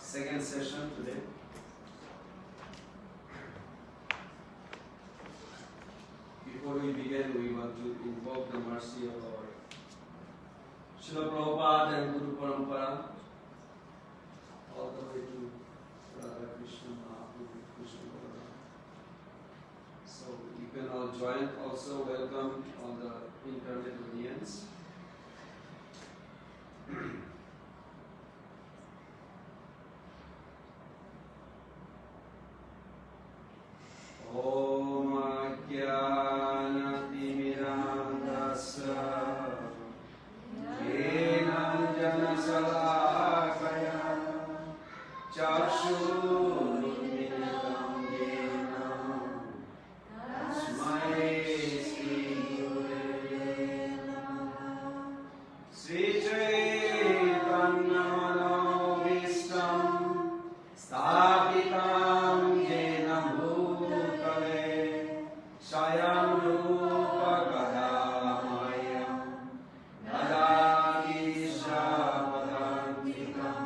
second session today. Before we begin, we want to invoke the mercy of our Srila Prabhupada and Guru Parampara, all the way to Radha Krishna Mahaprabhu, Krishna Balaram. So you can all join. Also welcome all the internet audience. Om Ajnanatirmirandasya Jnana Salakaya Chakshurunmilitam Jena Tasmai Shri Gurave Namaha Sri Chaitanya Manobhishtam Sthapitam Jena Bhutale Swayam Rupa Kadamayam Dadati Shapadantikam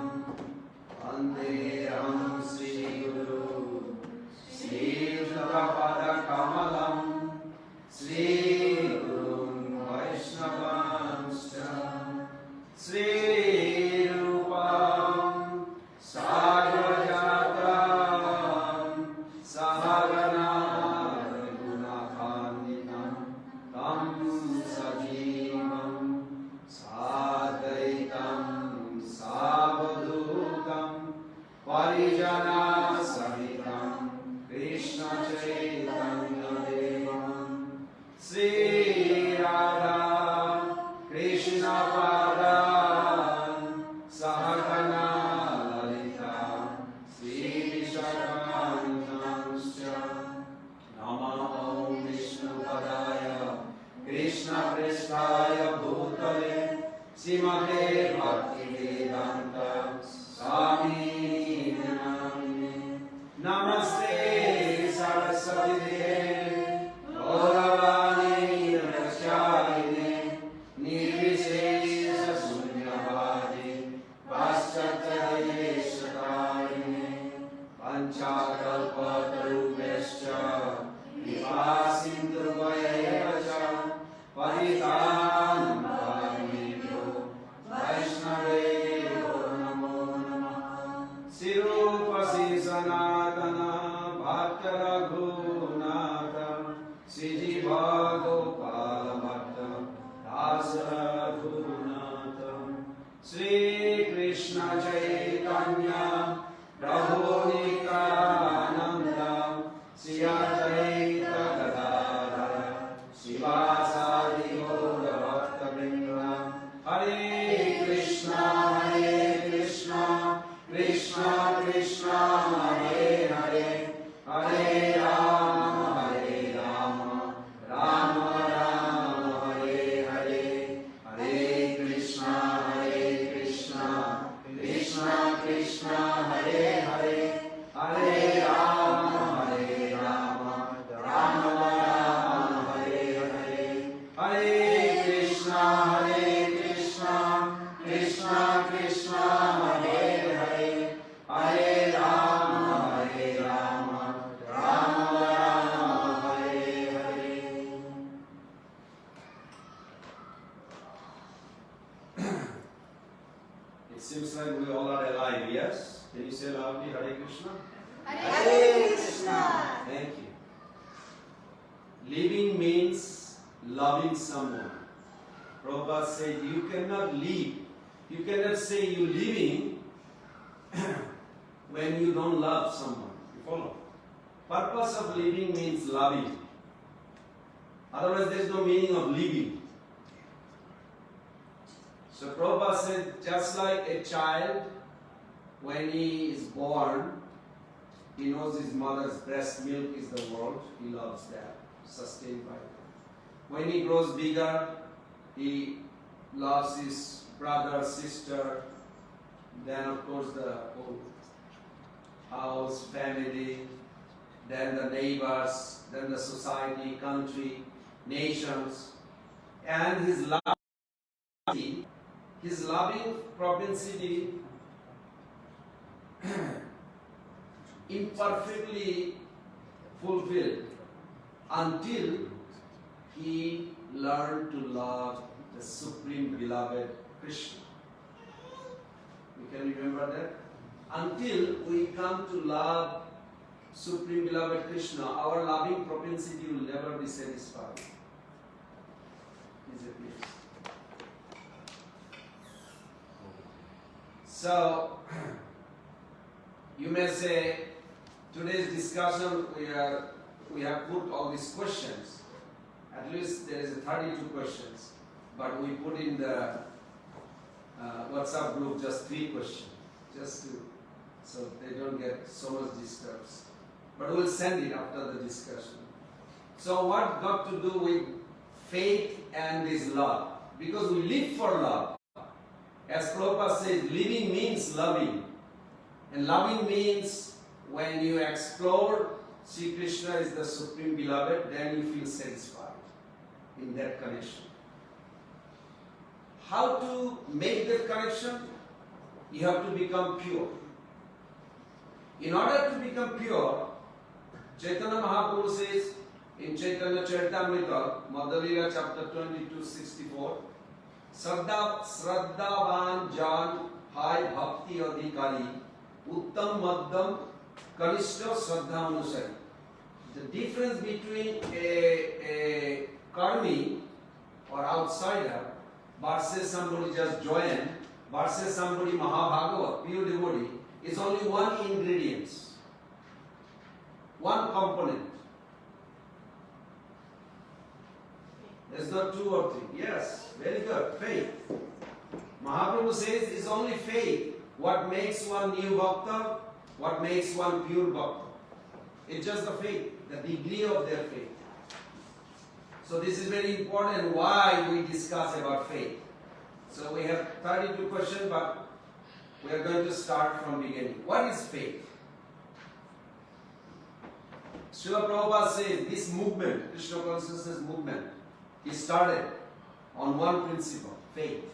Vandeham Sri Guru Sri Yudapada Kamalam Sri Gurum Vaishnavanscha Sri Rupam Sagrajatam Sahagana Raghunathanvitam Tam Sajivam Sadaitam Savadutam Parijana Sahitam Krishna Chaitanya Devam Sri Radha Krishna Padan Sahagana Lalita Sri Vishakananscha Nama Om Vishnu Padaya Krishna Prestaya Bhutale Srimate Bhaktivedanta Swami Namine Namaste Saraswati Deve Gauravani Prachayane Nirvishesha Sunyavadi Paschatadeshtarine Panchakalpatarubhescha Vipasindhuvayavacha Paritanam Paramebhyo Vaishnaveyo Namo Namaha Sirupa Sanatana Bhakta Raghunatha Sijiva Gopala Bhakta Dasa Raghunatha Sri Krishna Chaitanya Prabhu Nityananda Sri Advaita Gadadhara Srivasadi Gaura Bhakta-vrinda Hare Krishna Krishna Krishna Hare Hare Hare Rama Rama Rama Hare Hare Hare Krishna Krishna Krishna Hare Hare Hare Rama Rama Rama Hare Hare Hare Krishna Krishna Krishna Hare Hare Hare Rama Rama Hare Hare. It seems like we all are alive, yes? Can you say loudly Hare Krishna? Hare Krishna. Thank you. Living means loving someone. Prabhupada said you cannot live. You cannot say you living when you don't love someone. You follow? Purpose of living means loving. Otherwise there is no meaning of living. So Prabhupada said just like a child when he is born, he knows his mother's breast milk is the world. He loves that, sustained by that. When he grows bigger, he loves his brother, sister, then of course the whole house, family, then the neighbors, then the society, country, nations. And his loving propensity imperfectly fulfilled until he learned to love the Supreme Beloved Krishna. You can remember that? Until we come to love Supreme Beloved Krishna, our loving propensity will never be satisfied. Disappears. So, you may say, today's discussion we have put all these questions. At least there is 32 questions, but we put in the WhatsApp group just 3 questions, so they don't get so much disturbed. But we'll send it after the discussion. So what got to do with faith and this love? Because we live for love. As Prabhupada says, living means loving. And loving means when you explore Sri Krishna is the Supreme Beloved, then you feel satisfied in that connection. How to make that connection? You have to become pure. In order to become pure, Chaitanya Mahaprabhu says in Chaitanya Charitamrita, Madhya chapter 22:64, Shraddhavan Jan Hai Bhakti Adhikari Uttam Madhyam Kanishta Shraddha Anusari. The difference between a karmi or outsider versus somebody just joined versus somebody Mahabhagavat, pure devotee, is only one ingredient, one component. There's not 2 or 3. Yes, very good. Faith. Mahaprabhu says it's only faith what makes one new bhakta, what makes one pure bhakta. It's just the faith, the degree of their faith. So this is very important why we discuss about faith. So we have 32 questions, but we are going to start from beginning. What is faith? Srila Prabhupada says this movement, Krishna consciousness movement, is started on one principle, faith.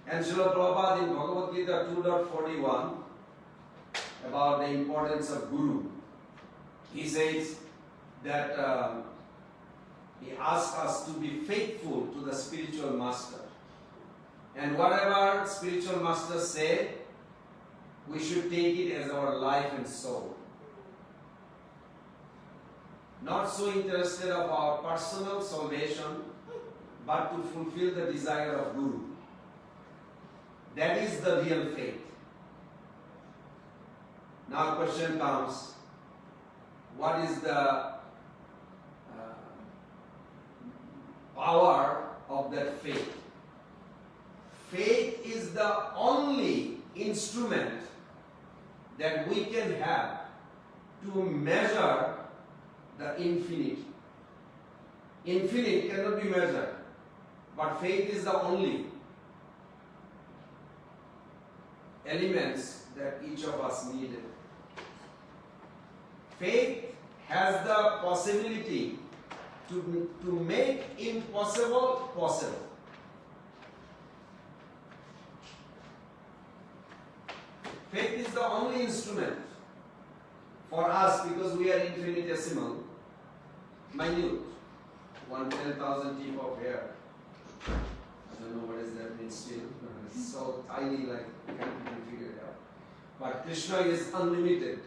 And Srila Prabhupada in Bhagavad Gita 2.41 about the importance of Guru, he says that he asks us to be faithful to the spiritual master. And whatever spiritual master say, we should take it as our life and soul. Not so interested of our personal salvation, but to fulfill the desire of Guru. That is the real faith. Now question comes, what is the power of that faith? Faith is the only instrument that we can have to measure the infinite. Infinite cannot be measured, but faith is the only elements that each of us needed. Faith has the possibility to make impossible possible. Faith is the only instrument for us because we are infinitesimal, minute, 1/10,000th of hair. I don't know what does that mean still. It's so tiny, like you can't even figure it out. But Krishna is unlimited.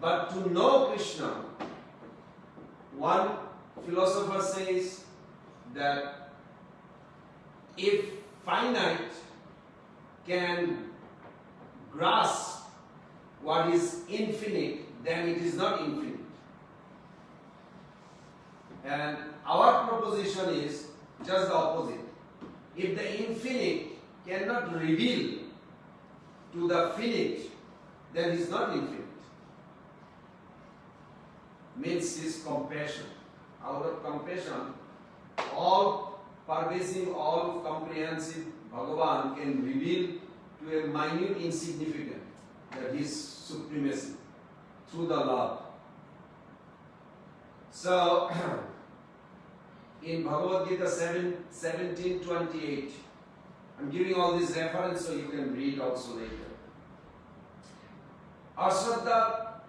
But to know Krishna, one philosopher says that if finite can grasp what is infinite, then it is not infinite. And our proposition is just the opposite. If the infinite cannot reveal to the finite, then it is not infinite. Means his compassion. Out of compassion, all pervasive, all comprehensive Bhagavan can reveal to a minute insignificant that his supremacy through the love. So in Bhagavad Gita 17:28, I'm giving all these reference so you can read also later. Ashraddhaya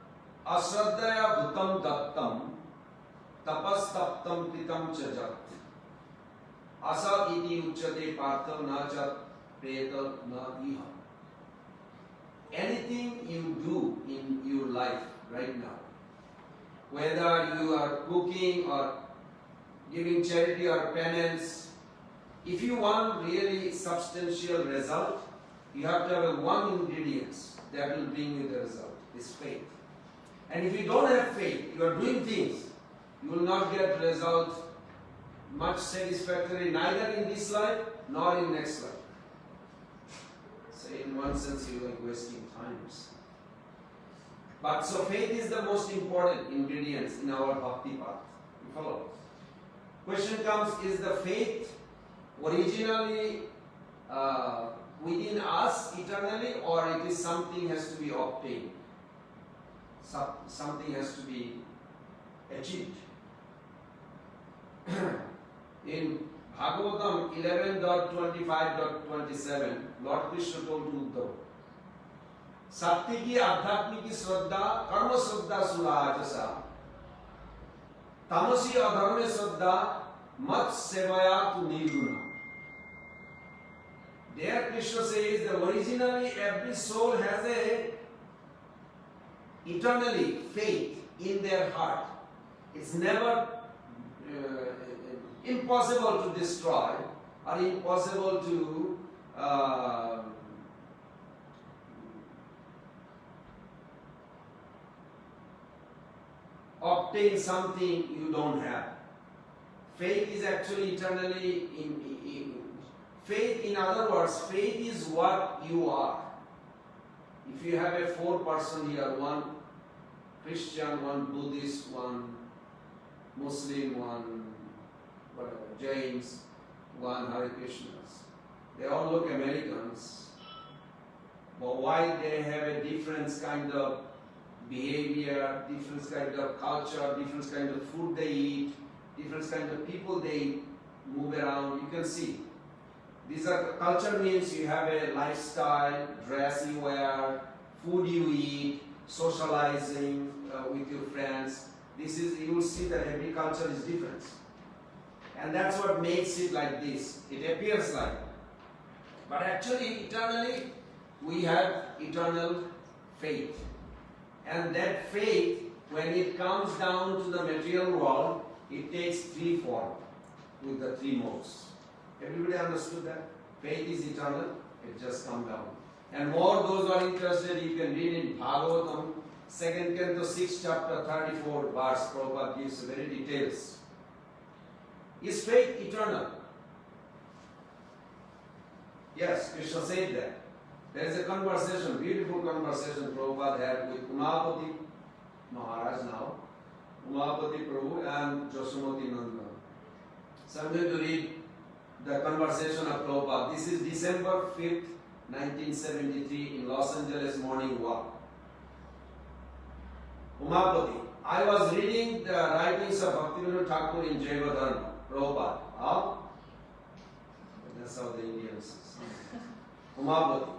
bhutam dattam tapastaptam kritam cha jat asa iti uchyate partha na chat preta na iha. Anything you do in your life right now, whether you are cooking or giving charity or penance, if you want really substantial result, you have to have one ingredient that will bring you the result, is faith. And if you don't have faith, you are doing things, you will not get result much satisfactory neither in this life nor in next life. So in one sense you are like wasting times. But so faith is the most important ingredient in our bhakti path. You follow? Question comes, is the faith originally within us eternally, or it is something has to be obtained? Something has to be achieved. In Bhagavatam 11.25.27, Lord Krishna told to Uddhava, Sattiki Adhyatmiki Shraddha Karma Shraddha Surajasa Tamasi Adharme Shraddha Mat Sevaya tu Nirguna. There Krishna says that originally every soul has a eternally faith in their heart. It's never impossible to destroy or impossible to obtain something you don't have. Faith is actually eternally faith, in other words, faith is what you are. If you have a 4-person here, one Christian, one Buddhist, one Muslim, one whatever, Jains, one Hare Krishnas, they all look Americans, but why they have a different kind of behavior, different kind of culture, different kind of food they eat, different kind of people they move around, you can see. These are culture means you have a lifestyle, dress you wear, food you eat, socializing with your friends. This is, you will see that every culture is different. And that's what makes it like this. It appears like. But actually, eternally, we have eternal faith. And that faith, when it comes down to the material world, it takes 3 forms with the 3 modes. Everybody understood that? Faith is eternal, it just comes down. And more those who are interested, you can read in Bhagavatam, 2nd Canto 6 chapter 34 verse, Prabhupada gives very details. Is faith eternal? Yes, Krishna said that. There is a conversation, beautiful conversation Prabhupada had with Umapati Maharaj now, Umapati Prabhu and Jasumati Nanda. So I'm going to read the conversation of Prabhupada. This is December 5th, 1973 in Los Angeles Morning Walk. Umapati, I was reading the writings of Bhaktivinoda Thakur in Jaiva Dharma, Prabhupada. That's how the Indians say. Umapati.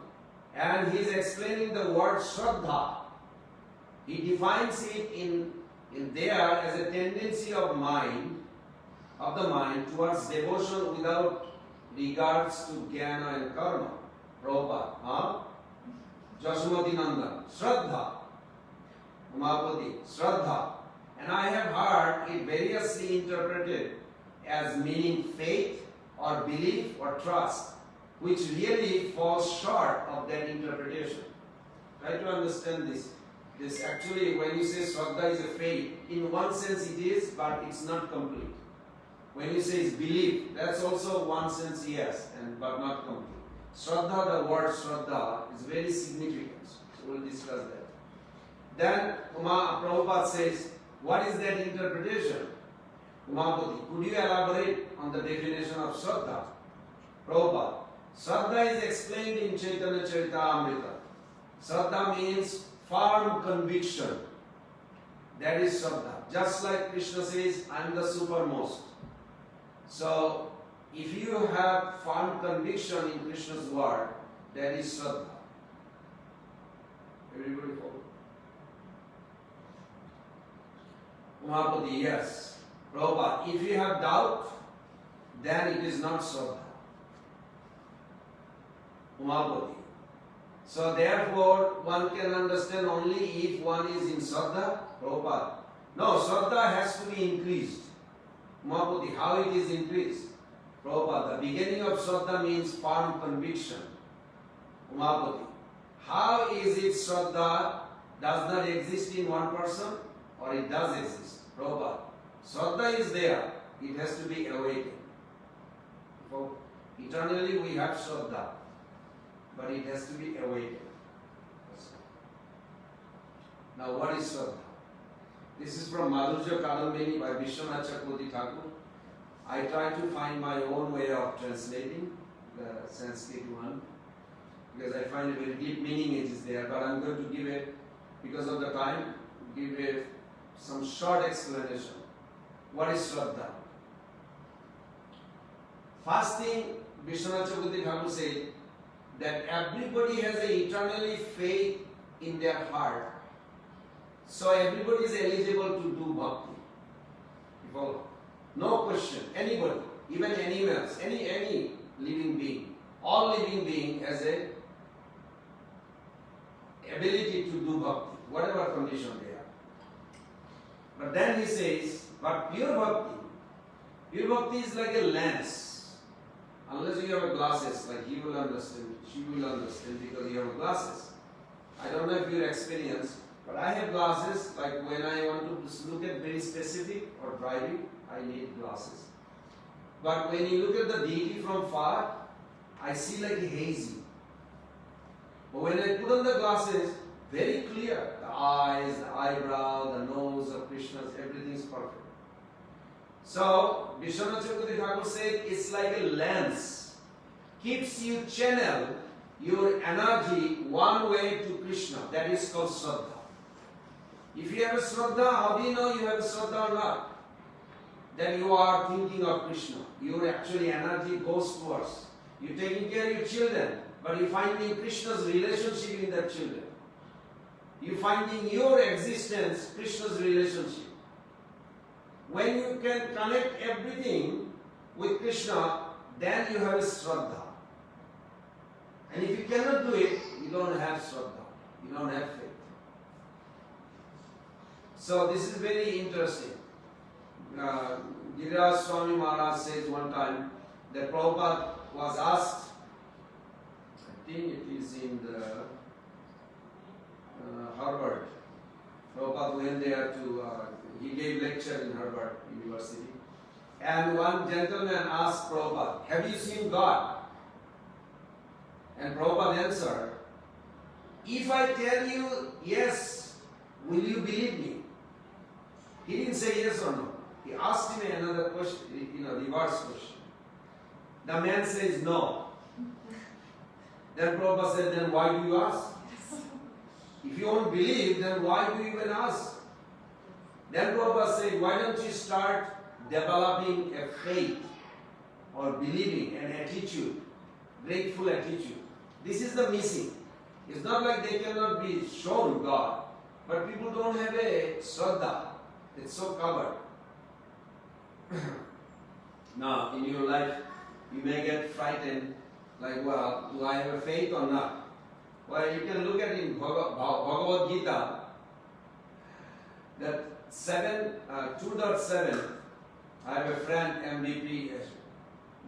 And he is explaining the word Shraddha. He defines it in there as a tendency of the mind towards devotion without regards to jnana and karma. Prabhupada. Jasumati Nanda. Shraddha. Umapati. Shraddha. And I have heard it variously interpreted as meaning faith or belief or trust, which really falls short of that interpretation. Try to understand this. This actually, when you say Shraddha is a faith, in one sense it is, but it's not complete. When you say it's belief, that's also one sense yes, but not complete. Shraddha, the word Shraddha, is very significant. So we'll discuss that. Then Prabhupada says, what is that interpretation? Umapati, could you elaborate on the definition of Shraddha? Prabhupada, Shraddha is explained in Chaitanya Charitamrita. Shraddha means firm conviction. That is Shraddha. Just like Krishna says, I am the supermost. So, if you have firm conviction in Krishna's word, that is Shraddha. Everybody follow? Umapati, yes. Prabhupada, if you have doubt, then it is not Shraddha. Umapati. So therefore, one can understand only if one is in Shraddha. Prabhupada. No, Shraddha has to be increased. Umapati, how it is increased? Prabhupada, the beginning of Shraddha means firm conviction. Umapati, how is it Shraddha does not exist in one person or it does exist? Prabhupada, Shraddha is there, it has to be awakened. For eternally we have Shraddha, but it has to be awakened. Now what is Shraddha? This is from Madhurya Kadambini by Vishwanath Chakravarti Thakur. I try to find my own way of translating the Sanskrit one because I find a very deep meaning it is there, but I'm going to give it, because of the time, some short explanation. What is Shraddha? First thing, Vishwanath Chakravarti Thakur said that everybody has a eternally faith in their heart. So everybody is eligible to do bhakti. You follow? No question. Anybody, even animals, any living being, all living being has a ability to do bhakti, whatever condition they are. But then he says, but pure bhakti is like a lens. Unless you have glasses, like he will understand, she will understand because you have glasses. I don't know if you experience, but I have glasses, like when I want to look at very specific or driving, I need glasses. But when you look at the deity from far, I see like hazy. But when I put on the glasses, very clear. The eyes, the eyebrow, the nose of Krishna, everything is perfect. So, Vishwanath Chakravarti Thakur said, it's like a lens. Keeps you channel your energy one way to Krishna. That is called Shraddha. If you have a Shraddha, how do you know you have a Shraddha or not? Then you are thinking of Krishna. Your actually energy goes towards. You're taking care of your children, but you're finding Krishna's relationship in their children. You're finding your existence, Krishna's relationship. When you can connect everything with Krishna, then you have a Shraddha. And if you cannot do it, you don't have Shraddha. You don't have faith. So this is very interesting. Giriraj Swami Maharaj says one time that Prabhupada was asked, I think it is in the Harvard. Prabhupada went there to, he gave lecture in Harvard University. And one gentleman asked Prabhupada, have you seen God? And Prabhupada answered, if I tell you yes, will you believe me? He didn't say yes or no. He asked him another question, reverse question. The man says no. Then Prabhupada said, then why do you ask? If you won't believe, then why do you even ask? Then Prabhupada said, why don't you start developing a faith or believing, an attitude, grateful attitude. This is the missing. It's not like they cannot be shown God, but people don't have a Shraddha. It's so covered. Now, in your life, you may get frightened, like, well, do I have a faith or not? Well, you can look at in Bhagavad Gita, that 2.7, I have a friend, MVP,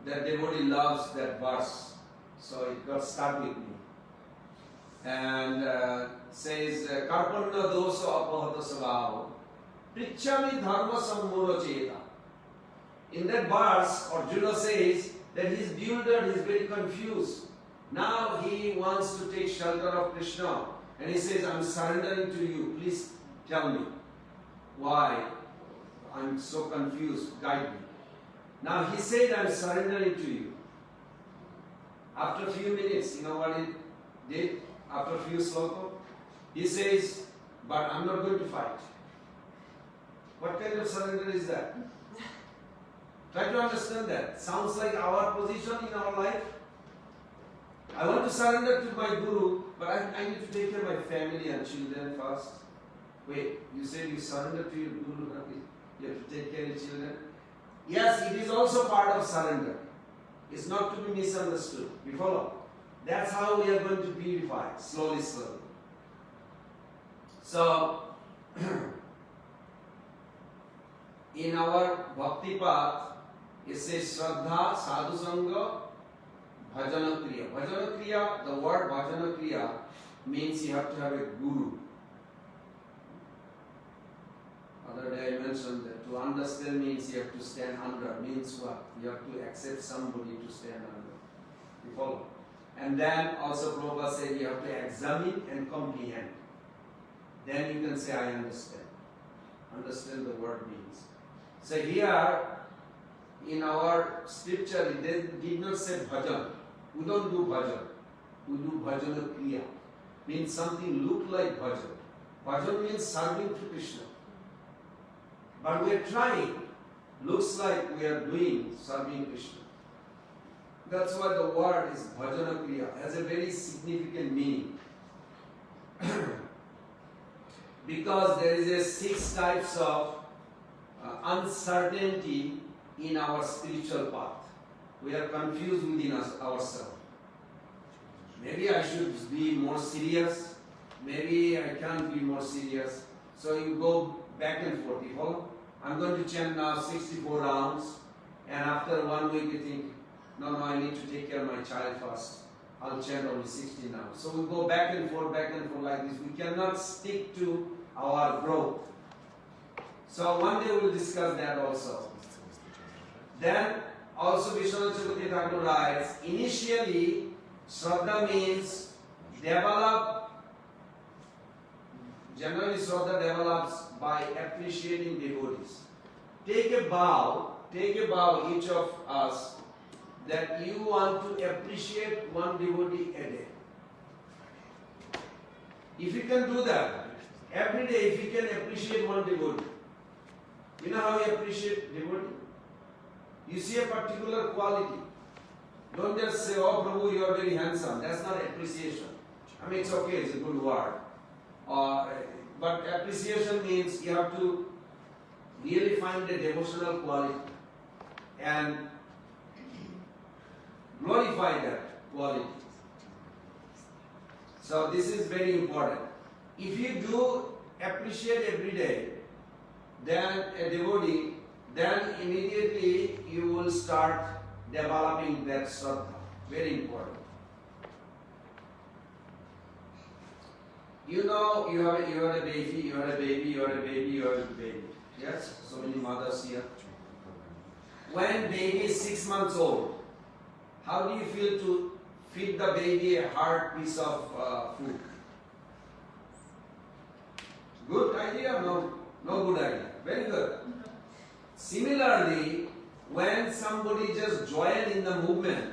that devotee loves that verse, so it got stuck with me. And says, Karpanna dosa apahata svabho, prichami dharma sammuro cheta. In that verse, Arjuna says that he's bewildered, he's very confused. Now he wants to take shelter of Krishna. And he says, I'm surrendering to you. Please tell me why I'm so confused. Guide me. Now he said, I'm surrendering to you. After a few minutes, you know what he did? After a few slokas, he says, but I'm not going to fight. What kind of surrender is that? Try to understand that. Sounds like our position in our life. I want to surrender to my Guru, but I need to take care of my family and children first. Wait, you said you surrender to your Guru, you have to take care of your children? Yes, it is also part of surrender. It's not to be misunderstood. You follow? That's how we are going to purify, slowly, slowly. So, in our bhakti path, it says Shraddha, Sadhu Sangha, Bhajana Kriya. Bhajana Kriya, the word Bhajana Kriya means you have to have a guru. Other day I mentioned that to understand means you have to stand under. Means what? You have to accept somebody to stand under. You follow? And then also Prabhupada said you have to examine and comprehend. Then you can say I understand. Understand the word means. So here in our scripture it did not say bhajan. We don't do bhajan. We do bhajana kriya. Means something look like bhajan. Bhajan means serving to Krishna. But we are trying. Looks like we are doing serving Krishna. That's why the word is bhajana kriya. Has a very significant meaning. Because there is a 6 types of uncertainty in our spiritual path. We are confused within ourselves. Maybe I should be more serious. Maybe I can't be more serious. So you go back and forth. You follow? I'm going to chant now 64 rounds. And after 1 week you think, no, I need to take care of my child first. I'll chant only 60 now. So we go back and forth like this. We cannot stick to our growth. So one day we'll discuss that also. Then also Vishwanath Chakravarti Thakur writes, initially Shraddha means develop. Generally Shraddha develops by appreciating devotees. Take a vow each of us that you want to appreciate one devotee a day. If you can do that, every day if you can appreciate one devotee, you know how you appreciate devotee? You see a particular quality. Don't just say, oh Prabhu, you are very handsome. That's not appreciation. I mean, it's okay, it's a good word. But appreciation means you have to really find a devotional quality and glorify that quality. So this is very important. If you do appreciate every day, then a devotee, then immediately you will start developing that Shraddha. Very important. You know, you are a baby. Yes? So many mothers here. When baby is 6 months old, how do you feel to feed the baby a hard piece of food? Good idea? No good idea. Very good. Similarly, when somebody just join in the movement,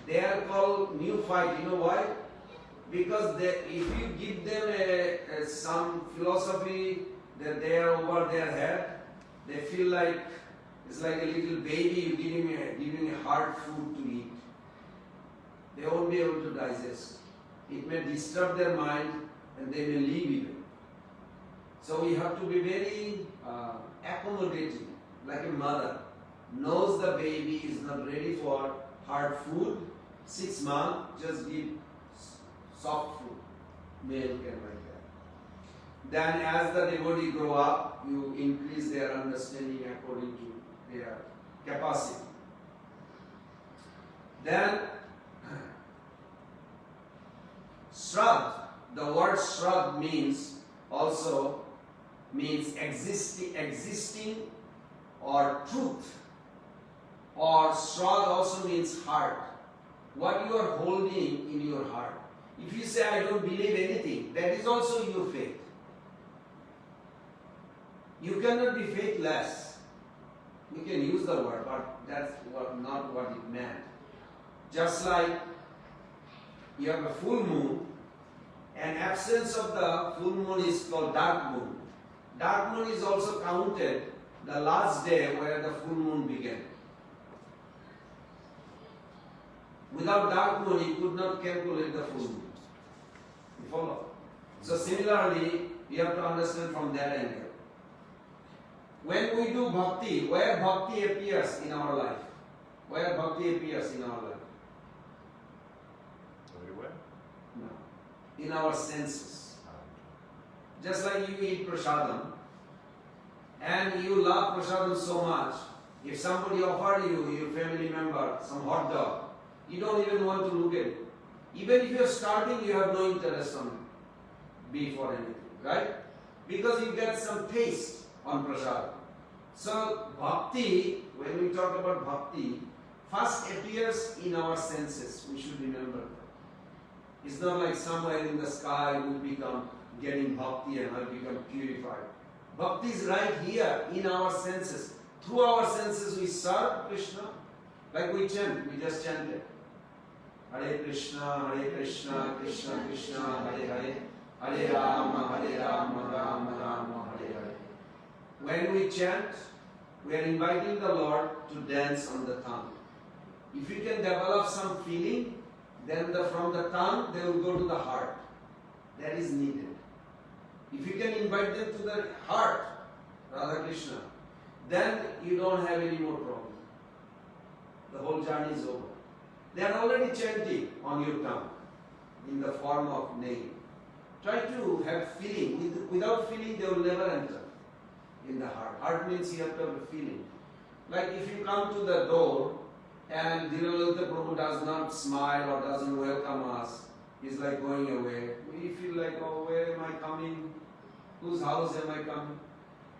they are called neophyte. You know why? Because if you give them some philosophy that they are over their head, they feel like it's like a little baby. You giving a hard food to eat. They won't be able to digest. It may disturb their mind, and they may leave even. So we have to be very accommodating, like a mother knows the baby is not ready for hard food. 6 months, just give soft food, milk and like that. Then as the devotee grow up, you increase their understanding according to their capacity. Then Shraddha, the word Shraddha means existing or truth. Or Shraddha also means heart. What you are holding in your heart. If you say, I don't believe anything, that is also your faith. You cannot be faithless. We can use the word, but that's not what it meant. Just like you have a full moon, and absence of the full moon is called dark moon. Dark moon is also counted the last day where the full moon began. Without dark moon, he could not calculate the full moon. You follow? So similarly, we have to understand from that angle. When we do bhakti, where bhakti appears in our life? Where bhakti appears in our life? Everywhere? No. In our senses. Just like you eat prasadam, and you love prasadam so much, if somebody offered you, your family member, some hot dog, you don't even want to look at it. Even if you're starving, you have no interest on beef or anything, right? Because you get some taste on prasadam. So bhakti, when we talk about bhakti, first appears in our senses. We should remember that. It's not like somewhere in the sky we become getting bhakti and I become purified. Bhakti is right here in our senses. Through our senses we serve Krishna. Like we chant, we just chanted. Hare Krishna, Krishna Krishna, Hare Hare, Hare Rama, Rama Rama, Hare Hare. When we chant, we are inviting the Lord to dance on the tongue. If you can develop some feeling, then from the tongue they will go to the heart. That is needed. If you can invite them to the heart, Radha Krishna, then you don't have any more problem. The whole journey is over. They are already chanting on your tongue in the form of name. Try to have feeling. Without feeling, they will never enter in the heart. Heart means you have to have a feeling. Like if you come to the door and Dinalalita Prabhu does not smile or doesn't welcome us, he's like going away. We feel like, oh, where am I coming? Whose house am I coming?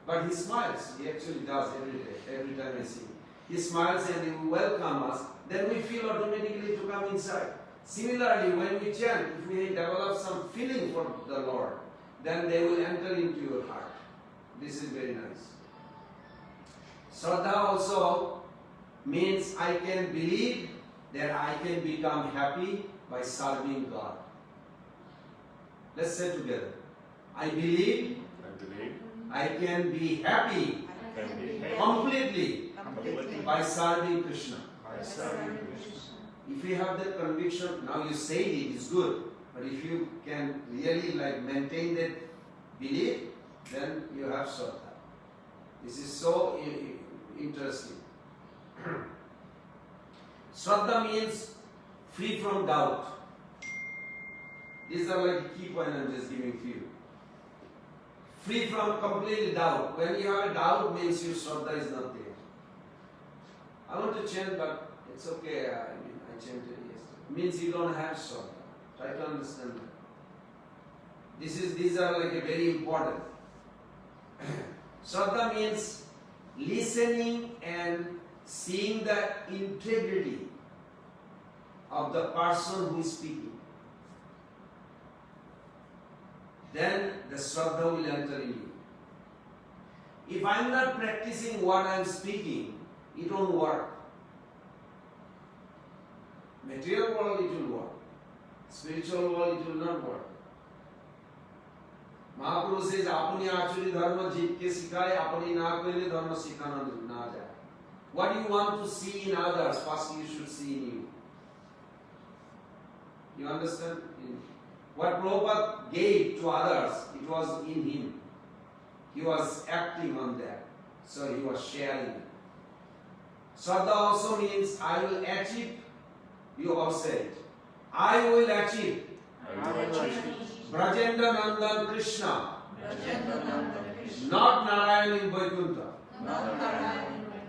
But he smiles. He actually does every day, every time I see him. He smiles and he will welcome us. Then we feel automatically to come inside. Similarly, when we chant, if we develop some feeling for the Lord, then they will enter into your heart. This is very nice. Shraddha also means I can believe that I can become happy by serving God. Let's say together. I believe I can be happy completely by serving Krishna. If you have that conviction, now you say it is good, but if you can really maintain that belief, then you have Shraddha. This is so interesting. Shraddha means free from doubt. These are like a key point I'm just giving to you. Free from complete doubt. When you have a doubt, means your Shraddha is not there. I want to chant, but it's okay. I chanted yesterday. It means you don't have Shraddha. Try to understand that. These are like a very important. Shraddha means listening and seeing the integrity of the person who is speaking. Then the Shraddha will enter in you. If I am not practicing what I am speaking, it won't work. Material world it will work. Spiritual world it will not work. Mahaprabhu says, "Apni achuri dharma jitke sikhai, apni na koile dharma sikhana na jai." What you want to see in others, first you should see in you. You understand? What Prabhupada gave to others, it was in him. He was acting on that. So he was sharing it. Shraddha also means I will achieve. You all say it. I will achieve. Brajendra Nandan Krishna. Not Narayan in Vaikuntha.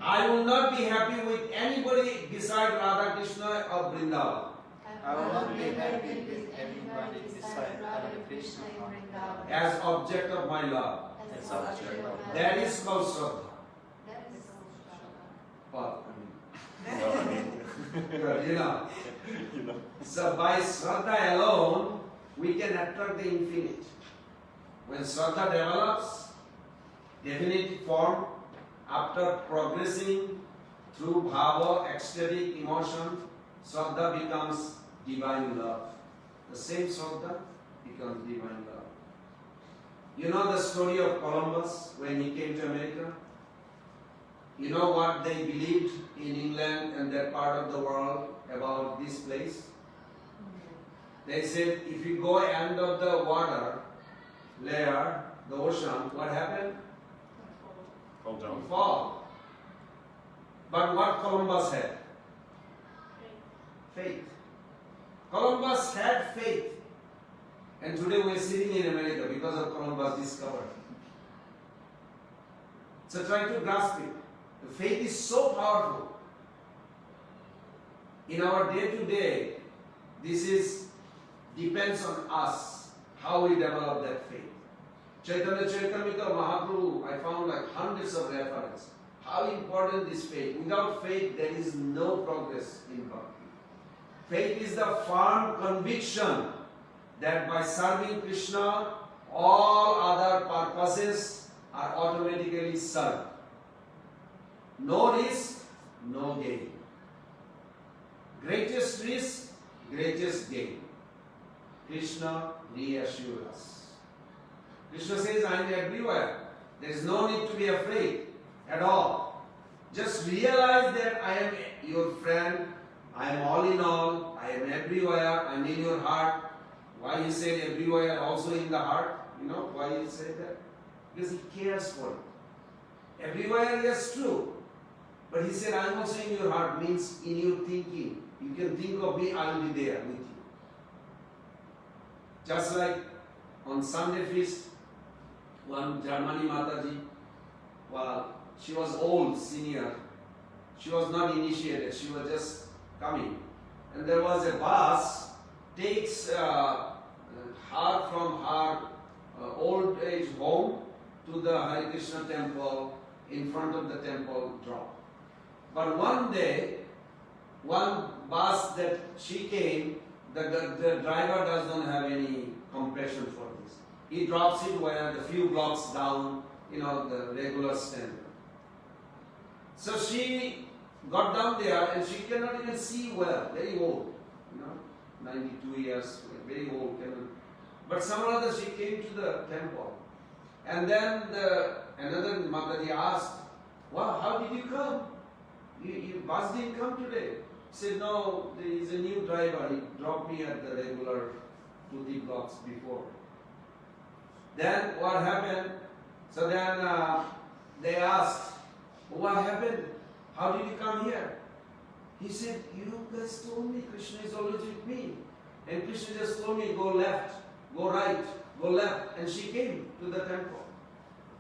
I will not be happy with anybody beside Radha Krishna or Vrindavan. I will not be happy with anybody beside Radha Krishna in Vrindavan. As object of my love. That is called Shraddha. What? So by Shraddha alone, we can attract the infinite. When Shraddha develops, definite form, after progressing through bhava, ecstatic emotion, Shraddha becomes divine love. The same Shraddha becomes divine love. You know the story of Columbus when he came to America? You know what they believed in England and that part of the world about this place? They said if you go end of the water layer, the ocean, what happened? Fall down. You fall. But what Columbus had? Faith. Columbus had faith. And today we are sitting in America because of Columbus' discovery. So try to grasp it. The faith is so powerful. In our day-to-day, this is depends on us how we develop that faith. Chaitanya Charitamrita Mahaprabhu, I found like hundreds of references. How important is faith? Without faith, there is no progress in bhakti. Faith is the firm conviction that by serving Krishna, all other purposes are automatically served. No risk, no gain. Greatest risk, greatest gain. Krishna reassures us. Krishna says, I am everywhere. There is no need to be afraid at all. Just realize that I am your friend, I am all in all, I am everywhere, I am in your heart. Why he said everywhere, also in the heart? You know why he said that? Because he cares for it. Everywhere, yes, true. But he said, I am also in your heart, means in your thinking. You can think of me, I will be there with you. Just like on Sunday feast, one Germany Mataji, well, she was old, senior. She was not initiated, she was just coming. And there was a bus, takes her from her old age home to the Hare Krishna temple, in front of the temple drop. But one day, one bus that she came, the driver does not have any compassion for this. He drops it where the few blocks down, the regular stand. So she got down there and she cannot even see well, very old, 92 years, very old. But somehow she came to the temple. And then another Mataji asked, wow, how did you come? Your bus didn't come today. He said, no, there is a new driver. He dropped me at the regular 2-3 blocks before. Then what happened? So then they asked, what happened? How did you come here? He said, you guys told me Krishna is always with me. And Krishna just told me, go left, go right, go left. And she came to the temple.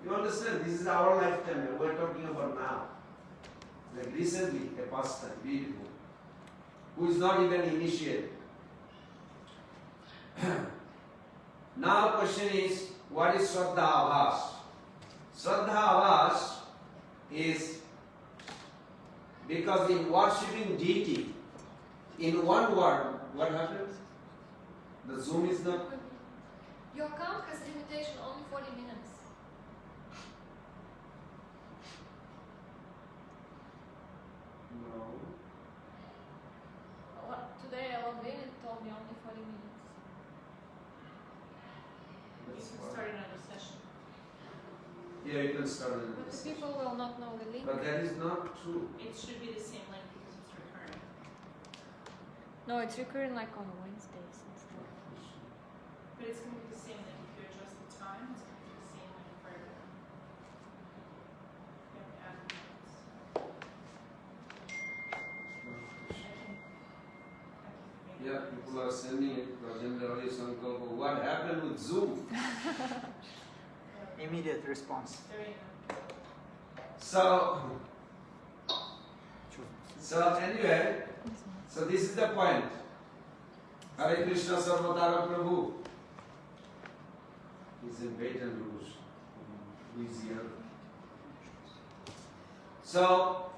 You understand? This is our lifetime. We're talking about now. Like recently, a pastor, beautiful, who is not even initiated. Now the question is, what is Shraddha Avas? Shraddha Avas is because in worshipping deity, in one word, what happens? The Zoom is not. Your account has limitation only 40 minutes. No. Today I logged in and it told me only 40 minutes. You can start another session. Yeah, you can start it. But the people will not know the link. But that is not true. It should be the same link because it's recurring. No, it's recurring like on Wednesdays and stuff. But it's going to be the same link. If you adjust the time, it's going to be the same link for everyone. You have to add the minutes. Yeah, people are sending it. Rajendra Hari Sankalpa. What happened with Zoom? Immediate response. There you go. So anyway, so this is the point. Hare Krishna Sarvatara Prabhu. He's in Baton Rouge, Louisiana. So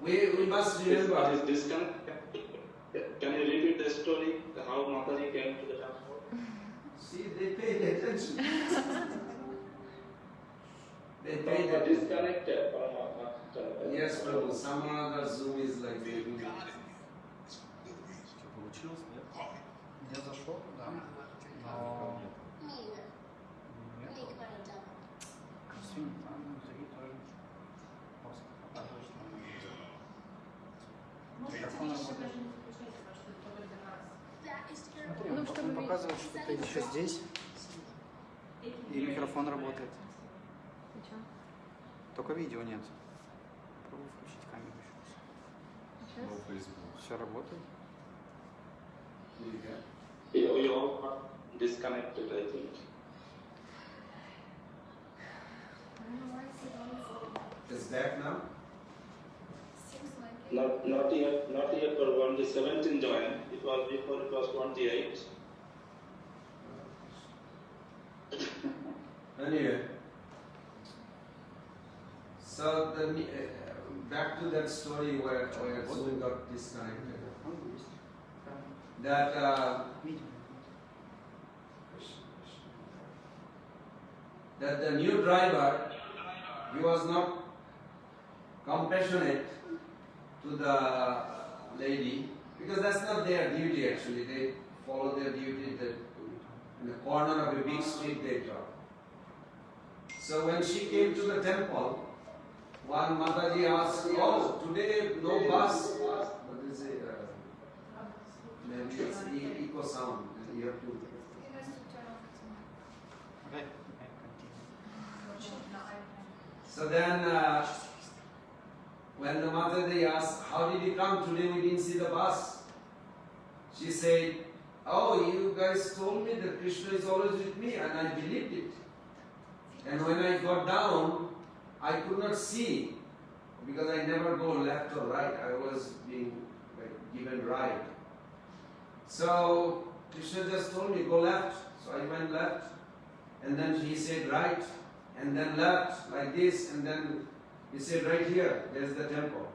we must remember. Is disconnect? Can you repeat the story? How Mataji came to the temple? See, they paid attention. They paid From attention. disconnected. Yes, Prabhu. Some other Zoom is like they do. Что получилось, нет? Я зашел туда, но нет. Красиво, там внутри тоже просто показывает что-то еще здесь, и микрофон работает. Только видео нет. Попробуй включить камеру еще. No Facebook. Все работает. You all got disconnected, I think. It's back now. Not yet for 117 join. It was before, it was 28. Anyway, so back to that story where Zoom got disconnected. That that the new driver, he was not compassionate to the lady because that's not their duty actually. They follow their duty that in the corner of a big street they drop. So when she came to the temple, one Mataji asked, "Oh, today no bus." What is it? Maybe it's echo sound. You have to. Okay. So then, when the Mataji asked, "How did you come today? We didn't see the bus." She said, "Oh, you guys told me that Krishna is always with me, and I believed it. And when I got down, I could not see because I never go left or right. I was being given right. So Krishna just told me, go left. So I went left. And then he said right. And then left like this. And then he said right here, there's the temple.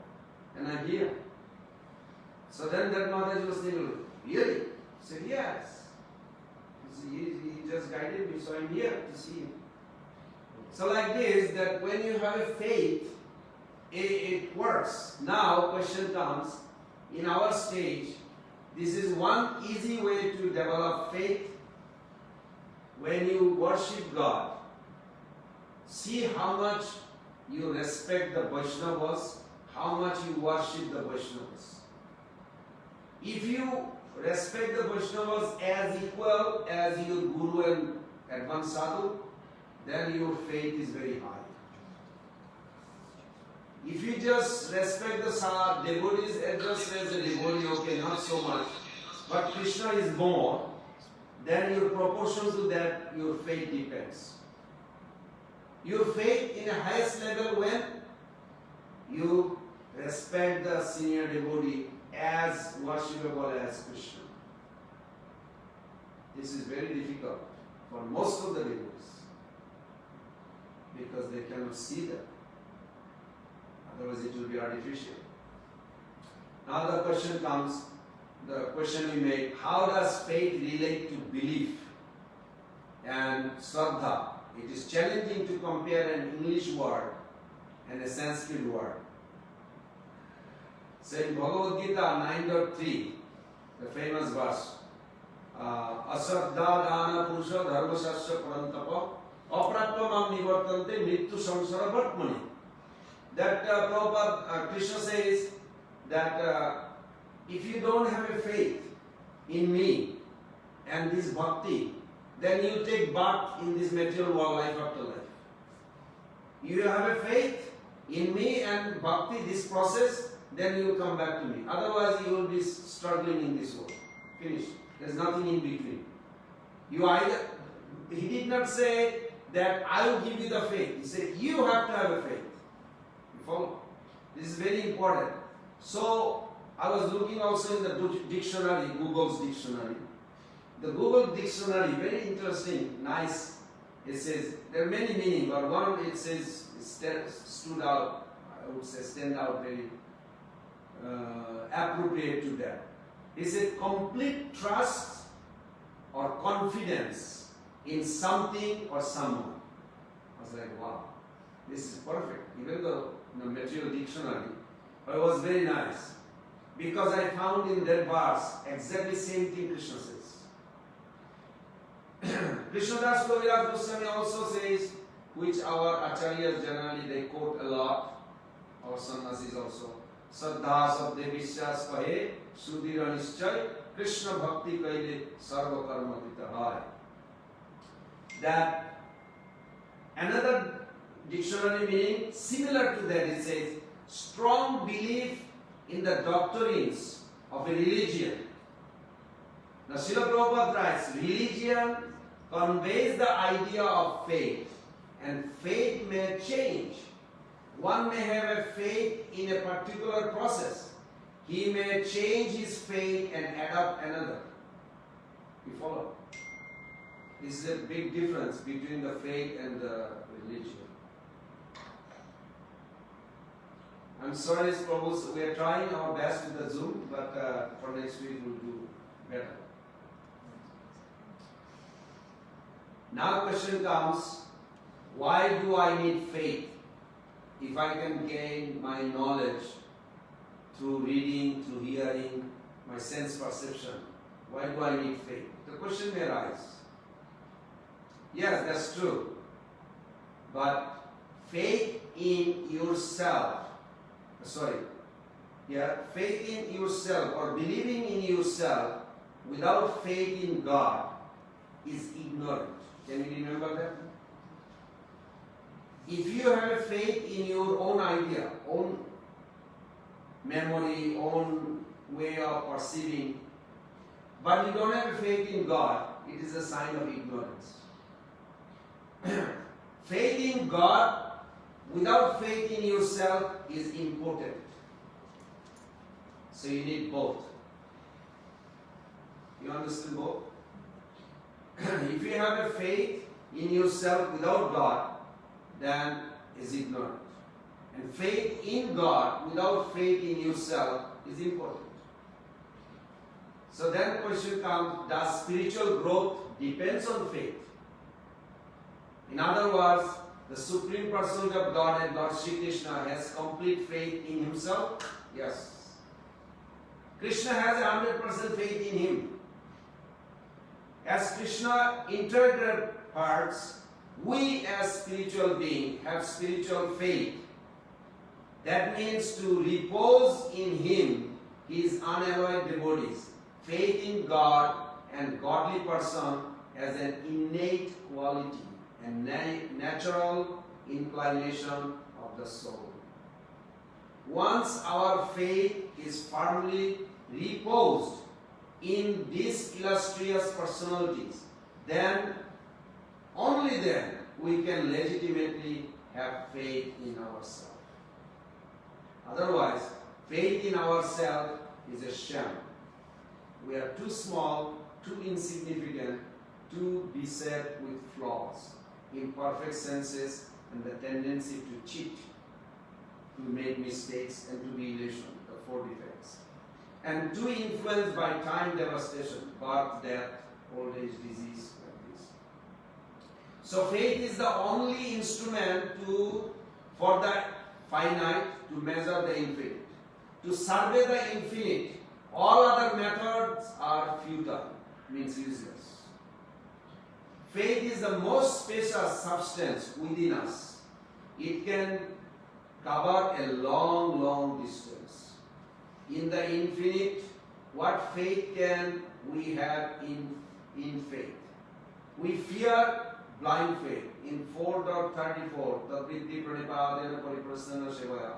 And I'm here. So then that Mataji was thinking, really? He said, yes. He just guided me, so I'm here to see him. So like this, that when you have a faith, it works. Now question comes, in our stage, this is one easy way to develop faith. When you worship God, see how much you respect the Vaishnavas, how much you worship the Vaishnavas. If you respect the Vaishnavas as equal as your Guru and advanced sadhu, then your faith is very high. If you just respect the devotees just as a devotee, okay, not so much, but Krishna is more, then your proportion to that, your faith depends. Your faith in a highest level when you respect the senior devotee as worshipable as Krishna. This is very difficult for most of the devotees because they cannot see that. Otherwise it will be artificial. Now the question comes, the question we made, how does faith relate to belief and Shraddha? It is challenging to compare an English word and a Sanskrit word. So in Bhagavad Gita 9.3, the famous verse, Asaddha dana purusha dharmasasya parantapa apraptamam nivartante mrityu samsara vartmani. That Prabhupada, Krishna says that if you don't have a faith in me and this bhakti, then you take birth in this material world life after life. You have a faith in me and bhakti, this process, then you come back to me. Otherwise you will be struggling in this world. Finish. There's nothing in between. He did not say that I will give you the faith. He said you have to have a faith. You follow? This is very important. So I was looking also in the dictionary, Google's dictionary. The Google dictionary, very interesting, nice. It says, there are many meanings, but one it says, stood out, I would say stand out very appropriate to that. It said complete trust or confidence in something or someone. I was like, wow, this is perfect. Even though in the material dictionary, but it was very nice. Because I found in that verse exactly same thing Krishna says. Krishnadas Kaviraj Goswami also says, which our acharyas generally they quote a lot, our sannyasis also. श्रद्धा शब्द विश्वास कहे सुदृढ़ निश्चय कृष्ण भक्ति कहिले सर्व कर्म कृत है. That another dictionary meaning similar to that, it says strong belief in the doctrines of a religion. Now Srila Prabhupada writes, religion conveys the idea of faith, and faith may change. One may have a faith in a particular process. He may change his faith and adopt another. You follow? This is a big difference between the faith and the religion. I'm sorry, Prabhu, we are trying our best with the Zoom, but for next week we'll do better. Now question comes, why do I need faith if I can gain my knowledge through reading, through hearing, my sense perception? Why do I need faith? The question may arise. Yes, that's true. But faith in yourself, faith in yourself or believing in yourself without faith in God is ignorant. Can you remember that? If you have a faith in your own idea, own memory, own way of perceiving, but you don't have a faith in God, it is a sign of ignorance. Faith in God without faith in yourself is important. So you need both. You understand both? If you have a faith in yourself without God, then is ignorant. And faith in God without faith in yourself is important. So then the question comes, does spiritual growth depends on faith? In other words, the Supreme Personality of God and Lord Sri Krishna has complete faith in himself? Yes. Krishna has 100% faith in him. As Krishna integral parts, we as spiritual beings have spiritual faith. That means to repose in him, his unalloyed devotees. Faith in God and godly person as an innate quality and natural inclination of the soul. Once our faith is firmly reposed in these illustrious personalities, then, only then, we can legitimately have faith in ourselves. Otherwise, faith in ourselves is a sham. We are too small, too insignificant, too beset with flaws, imperfect senses, and the tendency to cheat, to make mistakes, and to be illusioned, the four defects. And too influenced by time devastation, birth, death, old age, disease, like this. So faith is the only instrument for the finite to measure the infinite. To survey the infinite, all other methods are futile, means useless. Faith is the most spacious substance within us. It can cover a long, long distance. In the infinite, what faith can we have in faith? We fear blind faith. In 4.34, Tadviddhi Pranipadena Pariprasana Shevaya.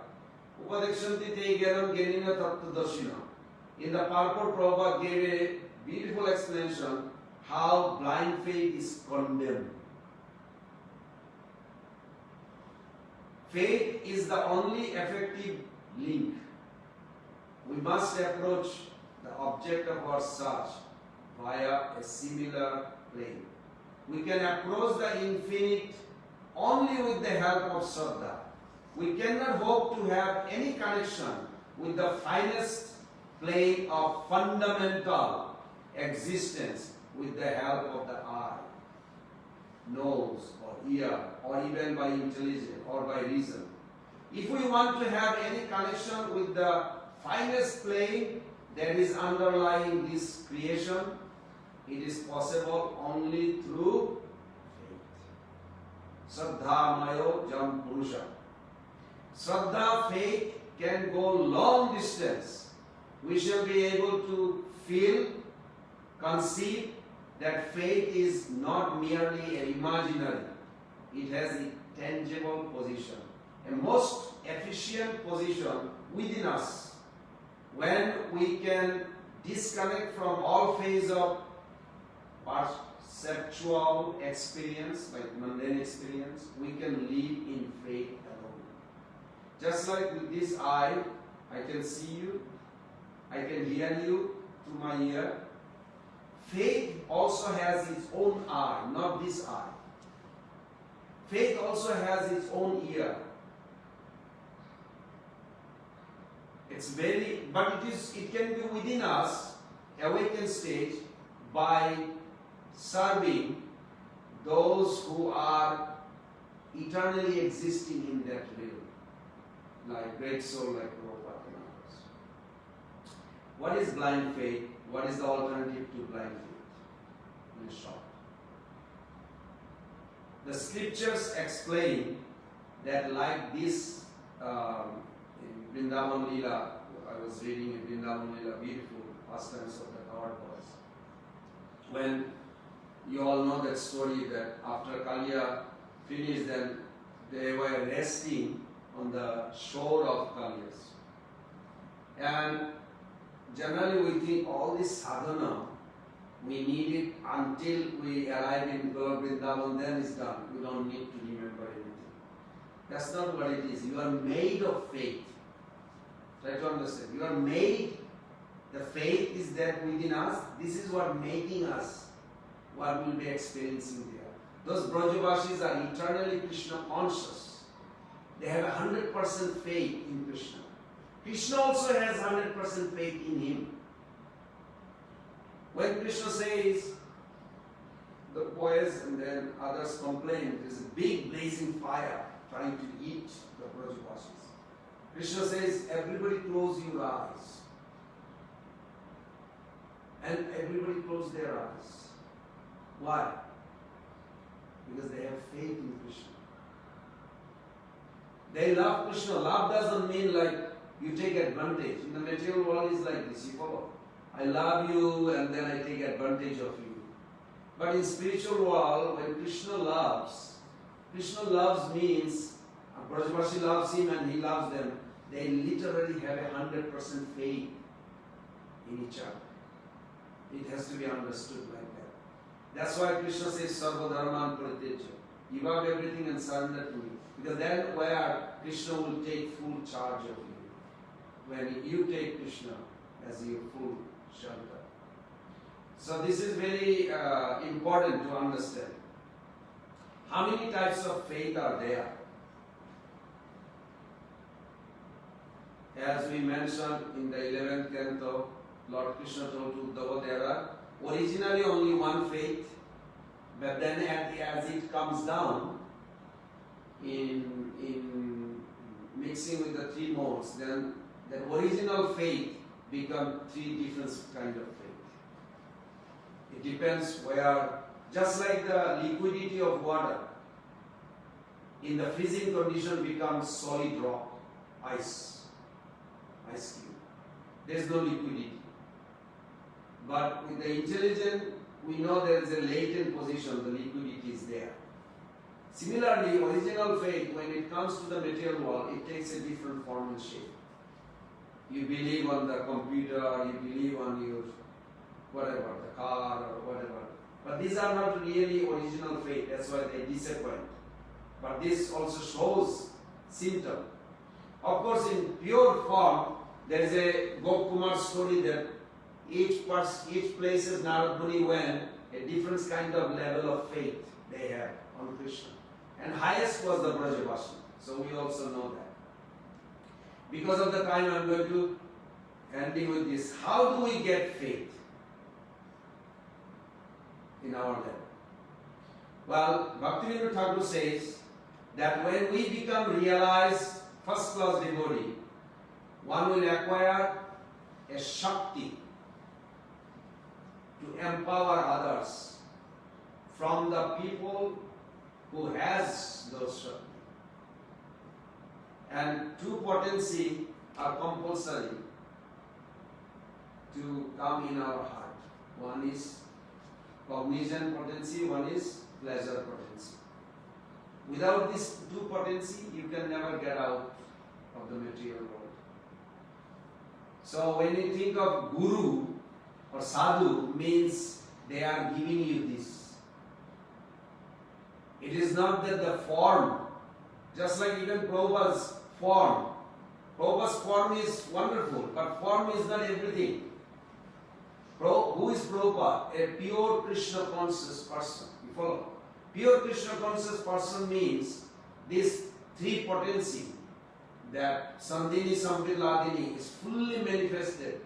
Upadekshanti te gyanam genina tattva. In the purport, Prabhupada gave a beautiful explanation how blind faith is condemned. Faith is the only effective link. We must approach the object of our search via a similar plane. We can approach the infinite only with the help of Shraddha. We cannot hope to have any connection with the finest plane of fundamental existence with the help of the eye, nose, or ear, or even by intelligence or by reason. If we want to have any connection with the finest plane that is underlying this creation, it is possible only through faith. Shraddha Mayo Jam Purusha. Shraddha, faith, can go long distance, we shall be able to feel, conceive that faith is not merely an imaginary, it has a tangible position, a most efficient position within us. When we can disconnect from all phase of perceptual experience, like mundane experience, we can live in faith alone. Just like with this eye, I can see you, I can hear you through my ear. Faith also has its own eye, not this eye. Faith also has its own ear. But it can be within us, awakened stage, by serving those who are eternally existing in that realm, like great soul like Prabhupada and others. What is blind faith? What is the alternative to blind faith? In short, the scriptures explain that like this in Vrindavan Leela, I was reading in Vrindavan Leela, beautiful pastimes of the Lord was. When you all know that story that after Kalya finished, then they were resting on the shore of Kalyas. And generally we think all this sadhana, we need it until we arrive in Gaur Vrindavan, then it's done. We don't need to remember anything. That's not what it is. You are made of faith. Try to understand. You are made, the faith is there within us. This is what making us what we'll be experiencing there. Those Brajavasis are eternally Krishna conscious. They have 100% faith in Krishna. Krishna also has 100% faith in him. When Krishna says, the boys and then others complain, there's a big blazing fire trying to eat the Brajavasis. Krishna says, everybody close your eyes. And everybody close their eyes. Why? Because they have faith in Krishna. They love Krishna. Love doesn't mean like you take advantage. In the material world is like this, you follow. I love you and then I take advantage of you. But in spiritual world, when Krishna loves means Brajavasi loves him and he loves them. They literally have 100% faith in each other. It has to be understood like that. That's why Krishna says, Sarva Dharman Parityajya. Give up everything and surrender to me. Because then where Krishna will take full charge of you. When you take Krishna as your full shelter. So this is very important to understand. How many types of faith are there? As we mentioned in the 11th canto, Lord Krishna told Uddhava, there are originally only one faith, but then as it comes down in mixing with the three modes, then the original faith becomes three different kind of faith. It depends where, just like the liquidity of water, in the freezing condition becomes solid rock, ice cube. There is no liquidity. But with the intelligent, we know there is a latent position, the liquidity is there. Similarly, original faith, when it comes to the material world, it takes a different form and shape. You believe on the computer, you believe on your whatever, the car or whatever. But these are not really original faith, that's why they disappoint. But this also shows symptom. Of course, in pure form, there is a Gopkumar story that each places Narad Muni went, a different kind of level of faith they have on Krishna. And highest was the Brajavasi. So we also know that. Because of the time, I'm going to ending with this. How do we get faith in our level? Well, Bhaktivinoda Thakur says that when we become realized first-class devotee, one will acquire a Shakti to empower others from the people who has those Shakti. And true potency are compulsory to come in our heart. One is cognizant potency, one is pleasure potency. Without these two potency, you can never get out of the material world. So when you think of guru or sadhu, means they are giving you this. It is not that the form, just like even Prabhupada's form. Prabhupada's form is wonderful, but form is not everything. Who is Prabhupada? A pure Krishna conscious person. You follow? Pure Krishna conscious person means this three potency, that Sandhini, Sambit, Ladini is fully manifested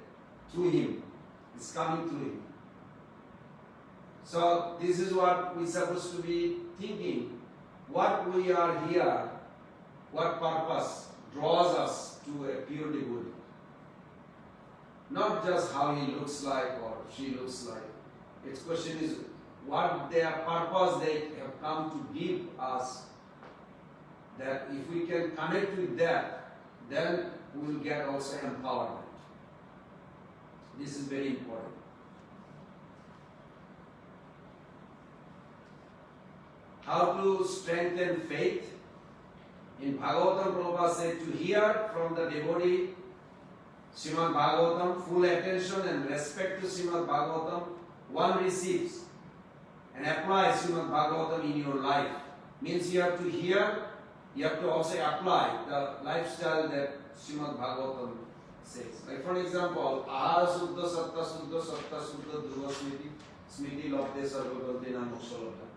through him. It's coming through him. So this is what we're supposed to be thinking. What we are here, what purpose draws us to a pure devotee. Not just how he looks like or she looks like. Its question is what their purpose they have come to give us, that if we can connect with that, then we will get also empowerment. This is very important. How to strengthen faith? In Bhagavatam, Prabhupada said to hear from the devotee Srimad Bhagavatam, full attention and respect to Srimad Bhagavatam, one receives and applies Srimad Bhagavatam in your life. Means you have to hear, you have to also apply the lifestyle that Srimad Bhagavatam says. Like for example, Ahara Suddha Satta Suddha Satta Suddha Dhruva Smriti Smriti Lobde Sarvabandina Mokshalabda.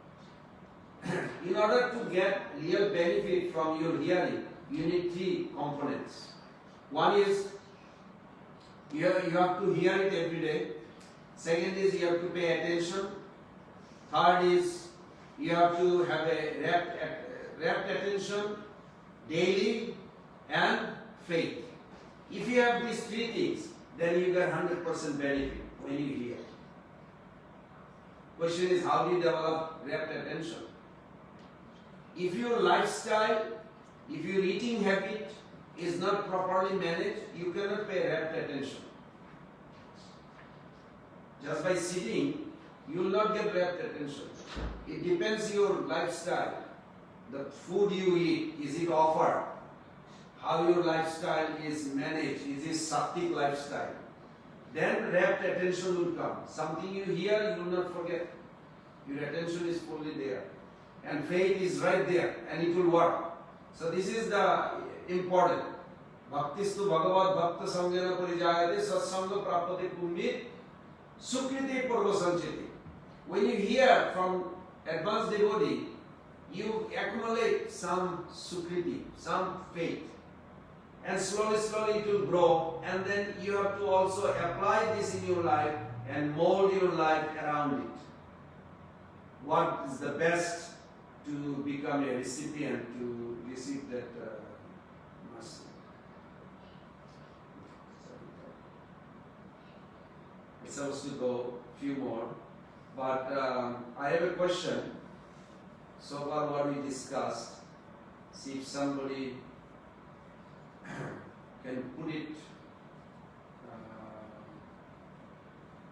In order to get real benefit from your hearing, you need three components. One is you have to hear it every day. Second is you have to pay attention. Third is you have to have a rapt attention daily and faith. If you have these three things, then you get 100% benefit when you hear. Question is how do you develop rapt attention? If your lifestyle, if your eating habit is not properly managed, you cannot pay rapt attention. Just by sitting, you will not get rapt attention. It depends your lifestyle. The food you eat, is it offered? How your lifestyle is managed, is it sattvic lifestyle? Then rapt attention will come. Something you hear, you will not forget. Your attention is fully there. And faith is right there, and it will work. So this is the important. Bhaktistu Bhagavad Bhakta Samjana Parijayate Satsanga Prapate Kumbhi Sukriti Purva Sanchiti. When you hear from advanced devotee, you accumulate some sukriti, some faith. And slowly it will grow, and then you have to also apply this in your life and mold your life around it. What is the best to become a recipient to receive that mercy? It's supposed to go a few more, but I have a question. So far what we discussed, see if somebody can put it,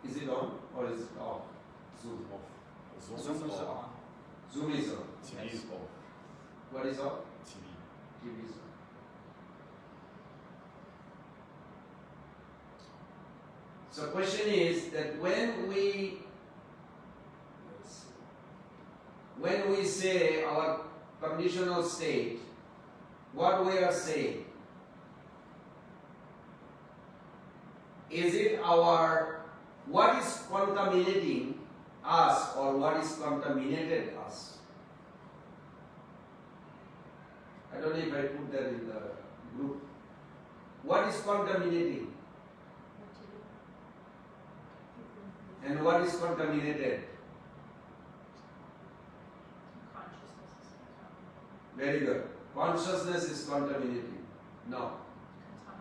is it on or is it off? Zoom off. Zoom is on. Zoom is on. TV is off. What is off? TV. TV is on. So question is that when we say our conditional state, what we are saying, is it what is contaminating us or what is contaminated us? I don't know if I put that in the group. What is contaminating? And what is contaminated? Consciousness is Very good. Consciousness is contaminating. No.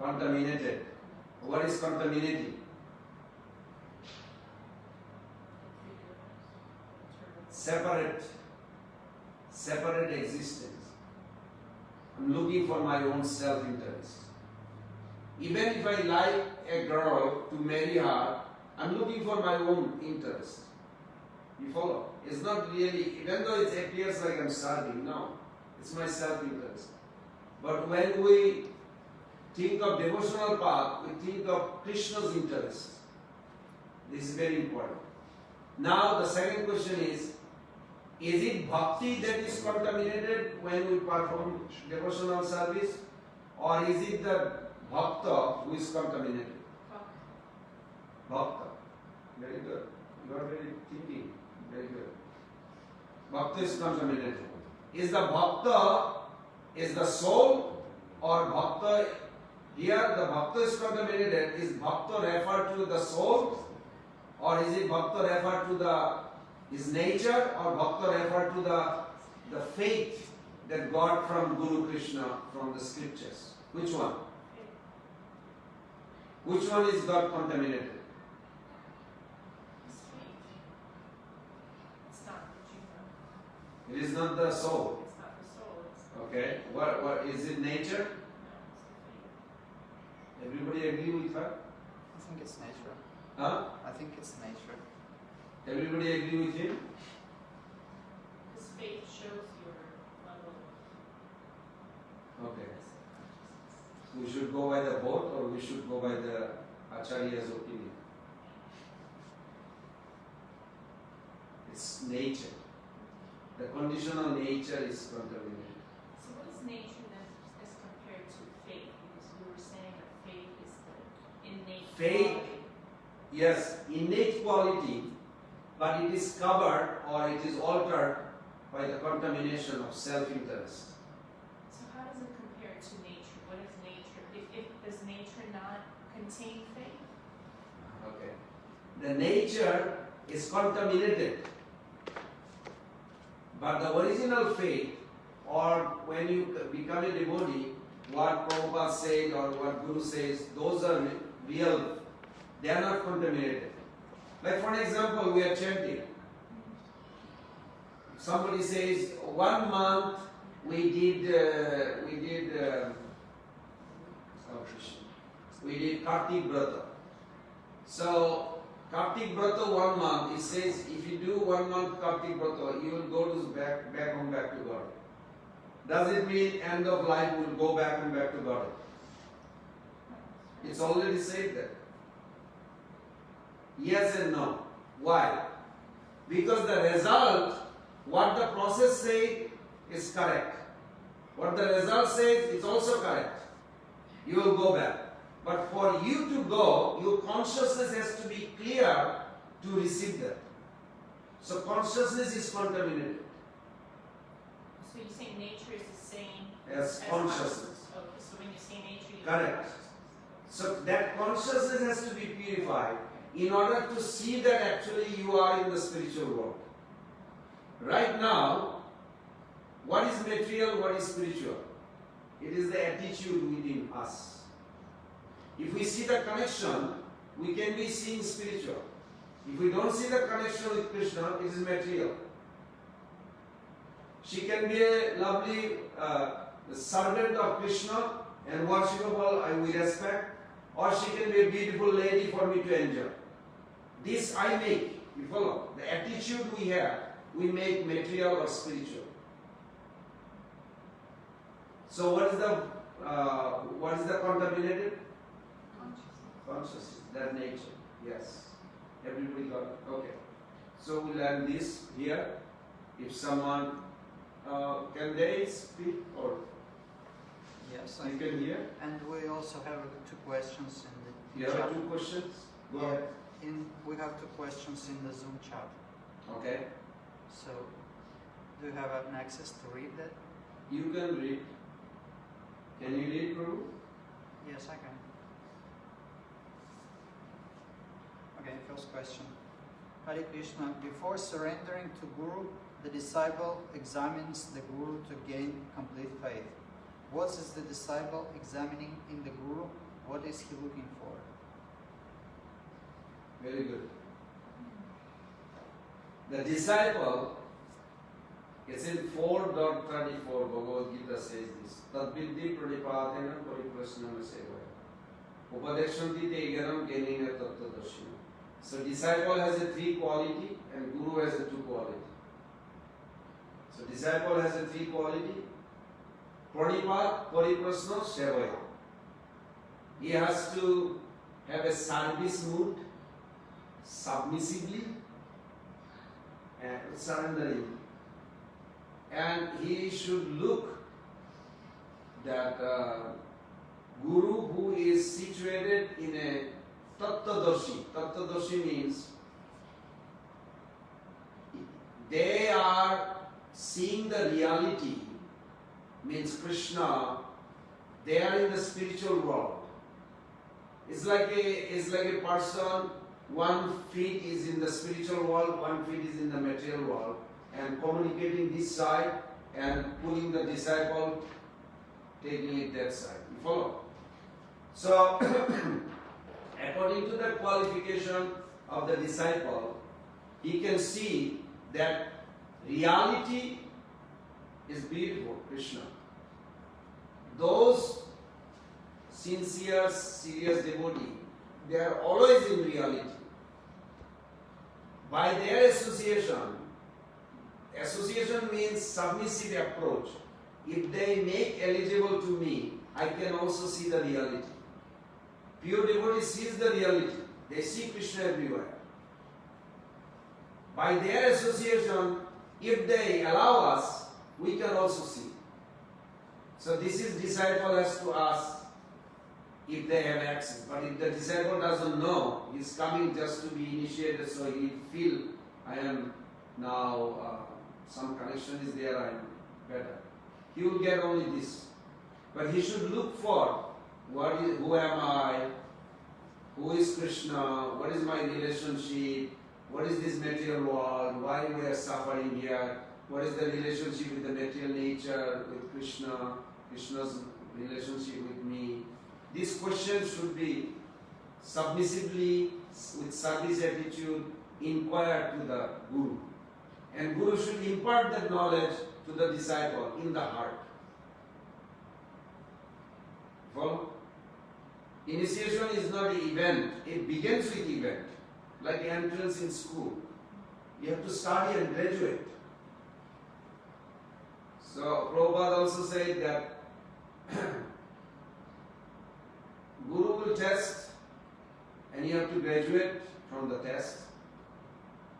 Contaminated. What is contaminating? Separate existence. I'm looking for my own self-interest. Even if I like a girl to marry her, I'm looking for my own interest. You follow? It's not really, even though it appears like I'm serving, no. It's my self-interest. But when we think of devotional path, we think of Krishna's interest. This is very important. Now the second question is it bhakti that is contaminated when we perform devotional service? Or is it the bhakta who is contaminated? Bhakta. Very good. You are very thinking. Very good. Bhakta is contaminated. Is the bhakta is the soul or bhakta? Here the bhakta is contaminated. Is bhakta referred to the soul or is it bhakta referred to his nature or bhakta referred to the faith that got from Guru Krishna from the scriptures? Which one? Which one is got contaminated? It's faith. It's not the jiva. It is not the soul. It's not the soul. It's Okay. What is it? Nature? no, it's the faith. Everybody agree with her? I think it's nature. Huh? I think it's nature. Everybody agree with him? Because faith shows your level of Okay. We should go by the both or we should go by the Acharya's opinion? It's nature. The conditional nature is contaminated. So what is nature then as compared to faith? Because we were saying that faith is the innate Faith. quality. Yes, innate quality, but it is covered or it is altered by the contamination of self-interest. So how does it compare to nature? What is nature? If does nature not contain faith? Okay. The nature is contaminated. But the original faith, or when you become a devotee, what Prabhupada said or what Guru says, those are real. They are not contaminated. Like for example, we are chanting. Somebody says, 1 month we did Kartik Brata. So Kartik Brata 1 month, it says if you do 1 month Kartik Brata, you will go to back home back to God. Does it mean end of life we will go back and back to God? It's already said that. Yes and no. Why? Because the result, what the process says is correct. What the result says is also correct. You will go back. But for you to go, your consciousness has to be clear to receive that. So consciousness is contaminated So you say nature is the same as consciousness. Okay, so when you say nature, you Correct. mean consciousness. So that consciousness has to be purified in order to see that actually you are in the spiritual world. Right now, what is material, what is spiritual? It is the attitude within us. If we see the connection, we can be seeing spiritual. If we don't see the connection with Krishna, it is material. She can be a lovely servant of Krishna and worshipable, we respect, or she can be a beautiful lady for me to enjoy. This I make, you follow? The attitude we have, we make material or spiritual. So what is the contaminated? Consciousness, that nature. Yes. Everybody got it? Okay. So we'll end this here. If someone can they speak or Yes, you can hear? and we also have 2 questions in the You have chat. 2 questions? Go Yeah. ahead. We have 2 questions in the Zoom chat. Okay. So, do you have an access to read that? You can read. Can you read, Prabhu? Yes, I can. Okay, first question. Hare Krishna, before surrendering to Guru, the disciple examines the Guru to gain complete faith. What is the disciple examining in the Guru? What is he looking for? Very good. The disciple, it's in 4.34, Bhagavad Gita says this. Tadviddhi pranipadena pariprasnana sevaya. Upadekshantite egaram kenina tattvadarshina. So disciple has a 3 quality and guru has a 2 quality. So disciple has a 3 quality. Pranipad, Pariprasna, Sevaya. He has to have a service mood, submissively, and surrendering. And he should look that Guru who is situated in a Tattvadarshi. Tattvadarshi means they are seeing the reality, means Krishna, they are in the spiritual world. It's like a person, 1 feet is in the spiritual world, 1 feet is in the material world, and communicating this side and pulling the disciple, taking it that side. You follow? So, according to the qualification of the disciple, he can see that reality is beautiful, Krishna. Those sincere, serious devotees, they are always in reality. By their association means submissive approach. If they make eligible to me, I can also see the reality. Pure devotee sees the reality. They see Krishna everywhere. By their association, if they allow us, we can also see. So this is disciple has to ask if they have access. But if the disciple doesn't know, he's coming just to be initiated, so he feel I am now some connection is there, I am better. He will get only this. But he should look for who am I, who is Krishna, what is my relationship, what is this material world, why we are suffering here, what is the relationship with the material nature, with Krishna, Krishna's relationship with me. These questions should be submissively, with service attitude, inquired to the Guru. And Guru should impart that knowledge to the disciple in the heart. Follow? Initiation is not an event, it begins with event, like entrance in school. You have to study and graduate. So Prabhupada also said that Guru will test and you have to graduate from the test.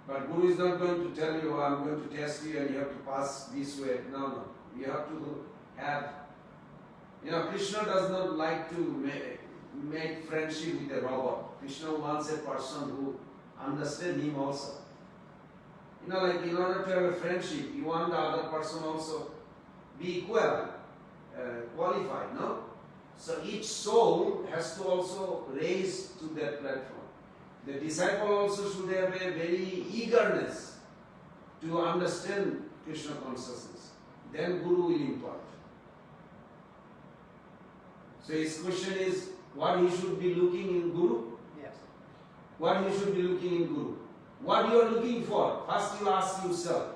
But Guru is not going to tell you, I'm going to test you and you have to pass this way. No. You have to have, Krishna does not like to make friendship with a robot. Krishna wants a person who understands him also. In order to have a friendship, you want the other person also be equal, qualified, no? So each soul has to also raise to that platform. The disciple also should have a very eagerness to understand Krishna consciousness. Then Guru will impart. So his question is, what he should be looking in Guru? Yes. What he should be looking in Guru? What you are looking for? First you ask yourself.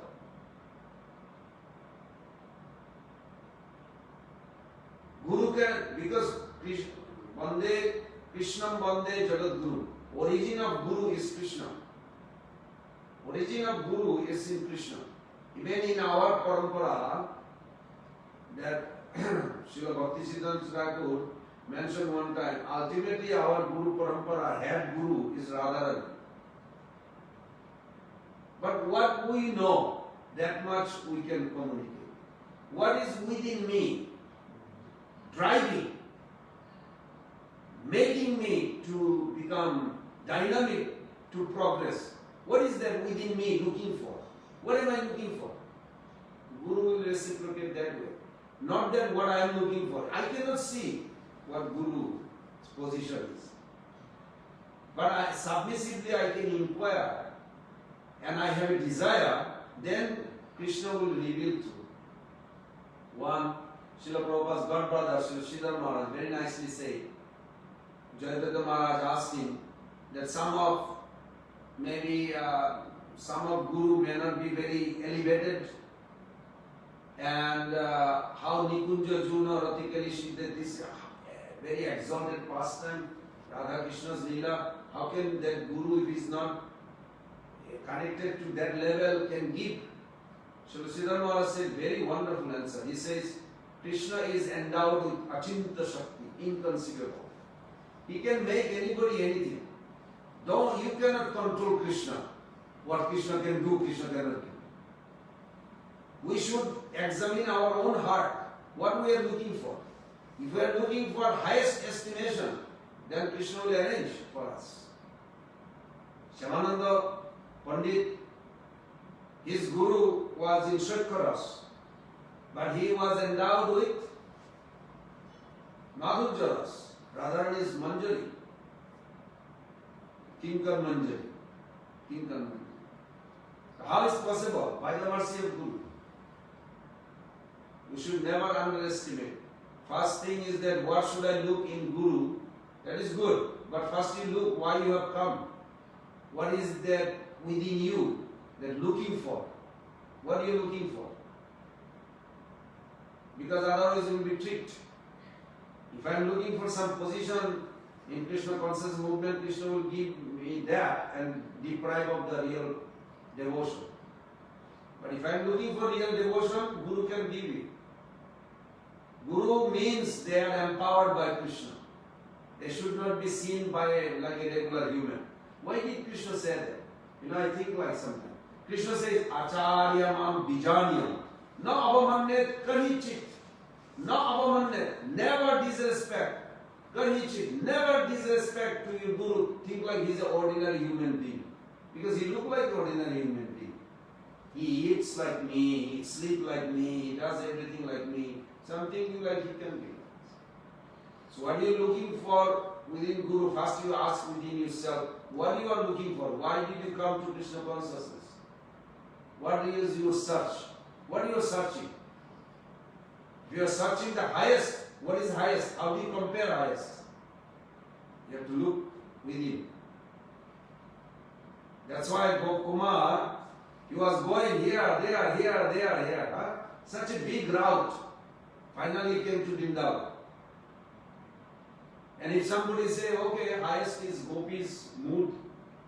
Guru can, because Krishnam Bande Jagat Guru. Origin of Guru is Krishna. Origin of Guru is in Krishna. Even in our parampara, that Srila Bhaktisiddhanta Thakur mentioned one time, ultimately our Guru parampara, head Guru is Radharani. But what we know, that much we can communicate. What is within me, driving, making me to become dynamic, to progress? What is that within me looking for? What am I looking for? Guru will reciprocate that way. Not that what I am looking for. I cannot see what Guru's position is. But submissively I can inquire and I have a desire, then Krishna will reveal to. One, Srila Prabhupada's god brother, Srila Sridhar Maharaj, very nicely said, Jayadeva Maharaj asked him that some of Guru may not be very elevated, and how Nikunja Juna Ratikali Siddha, this very exalted pastime, Radha Krishna's Leela, how can that Guru, if he is not connected to that level, can give? Srila Sridhar Maharaj said very wonderful answer. He says, Krishna is endowed with Achinta Shakti, inconceivable. He can make anybody anything. Don't, you cannot control Krishna. What Krishna can do, Krishna cannot do. We should examine our own heart, what we are looking for. If we are looking for highest estimation, then Krishna will arrange for us. Shyamananda Pandit, his guru was in Shatkaras, but he was endowed with Madhurjaras. Radharani's Manjari, Kinkar Manjari. Kinkar Manjari. How is possible? By the mercy of Guru. We should never underestimate. First thing is that what should I look in Guru? That is good. But first you look why you have come. What is that within you that looking for? What are you looking for? Because otherwise you will be tricked. If I am looking for some position in Krishna conscious movement, Krishna will give me that and deprive of the real devotion. But if I am looking for real devotion, Guru can give it. Guru means they are empowered by Krishna. They should not be seen by like a regular human. Why did Krishna say that? You know, I think like sometimes. Krishna says, Acharya mam bijanyam. No avamannet kanichit. No avamannet. Never disrespect. Kanichit. Never disrespect to your Guru. Think like he's an ordinary human being. Because he looks like ordinary human being. He eats like me, he sleeps like me, he does everything like me. So I'm thinking like he can be. So what are you looking for within Guru? First you ask within yourself, what you are looking for? Why did you come to Krishna consciousness? What is your search? What you are searching? If you are searching the highest, what is highest? How do you compare highest? You have to look within. That's why Kumar, he was going here, there. Huh? Such a big route. Finally he came to Vrindavan. And if somebody say, okay, highest is Gopi's mood,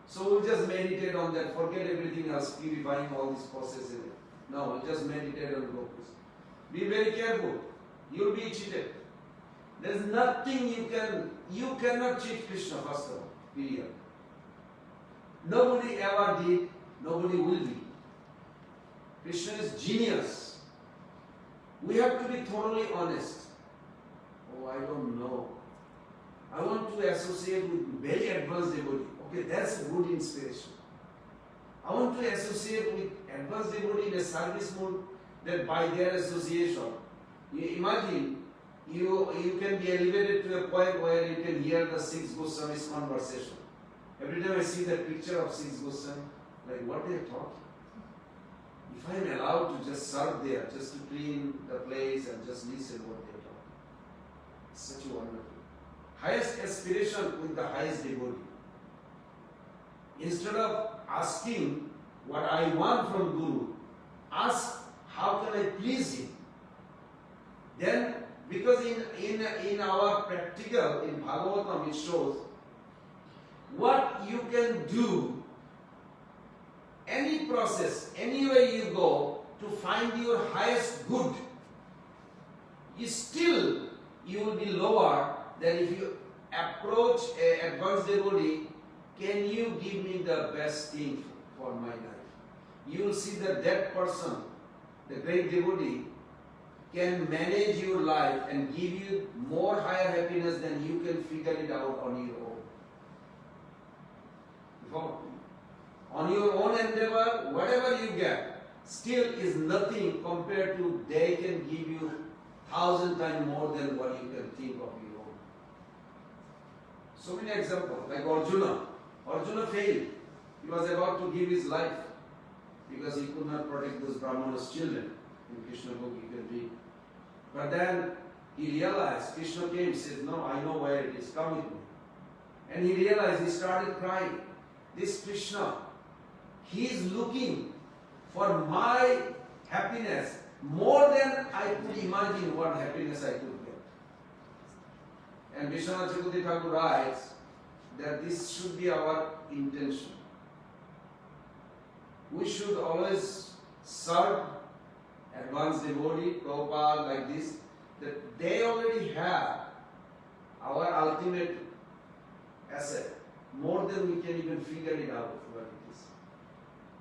so we'll just meditate on that, forget everything else, purifying all these processes. No, we'll just meditate on Gopis. Be very careful. You'll be cheated. There's nothing you cannot cheat Krishna, first of all, period. Nobody ever did, nobody will be. Krishna is genius. We have to be thoroughly honest. Oh, I don't know. I want to associate with very advanced devotee. Okay, that's a good inspiration. I want to associate with advanced devotee in a service mood, that by their association, you imagine you can be elevated to a point where you can hear the six Goswamis conversation. Every time I see that picture of six Goswami, like what they are talking. If I am allowed to just serve there, just to clean the place and just listen what they are talking, it's such a wonderful. Highest aspiration with the highest devotee. Instead of asking what I want from Guru, ask how can I please him. Then, because in our practical, in Bhagavatam it shows what you can do, any process, anywhere you go to find your highest good, you will be lower than if you approach an advanced devotee, can you give me the best thing for my life? You will see that person, the great devotee, can manage your life and give you more higher happiness than you can figure it out on your own. On your own endeavor, whatever you get, still is nothing compared to they can give you 1,000 times more than what you can think of your own. So many examples, like Arjuna. Arjuna failed. He was about to give his life because he could not protect those Brahmanas' children. In Krishna book you can read. But then he realized, Krishna came, said, no, I know where it is, come with me. And he realized, he started crying. This Krishna, he is looking for my happiness more than I could imagine what happiness I could get. And Vishwanath Chakravarti Thakur writes that this should be our intention. We should always serve advanced devotee, Prabhupada, like this, that they already have our ultimate asset, more than we can even figure it out what it is.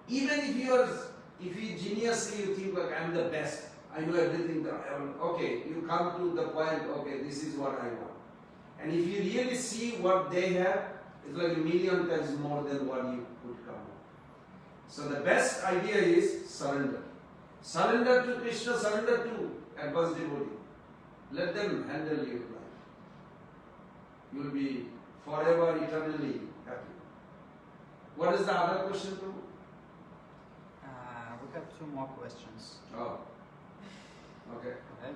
Even if you geniusly you think like I'm the best, I know everything that I want. Okay, you come to the point, okay, this is what I want. And if you really see what they have, it's like a million times more than what you could come up. So the best idea is surrender. Surrender to Krishna, surrender to advanced devotee. Let them handle your life. You will be forever, eternally happy. What is the other question, Prabhu? We have two more questions. Oh, okay. Okay.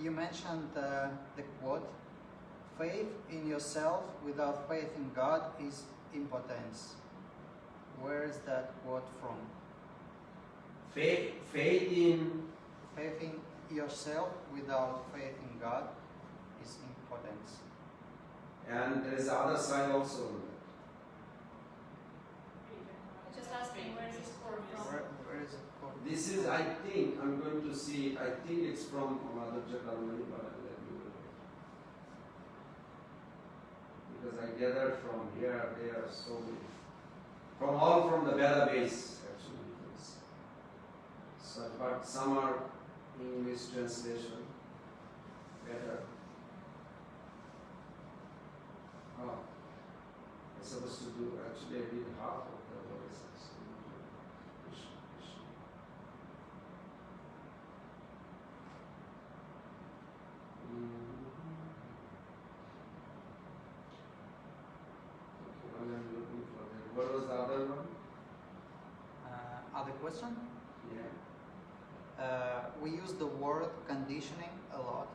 You mentioned the quote, "Faith in yourself without faith in God is impotence." Where is that quote from? Faith in Faith in yourself without faith in God is impotence. and there is the other side also. Just asking, where is this quote from? Where is it quote? This is, I think, I'm going to see, I think it's from Madhurya Kalmani, but I'll let you know. Because I gathered from here, there are so many. From all from the Veda base, actually. Yes. So, but some are English translation. Better. Oh, I'm supposed to do, actually I did half of the verses. Krishna, Krishna. Okay, well, I'm looking for that. What was the other one? Other question? Yeah. We use the word conditioning a lot.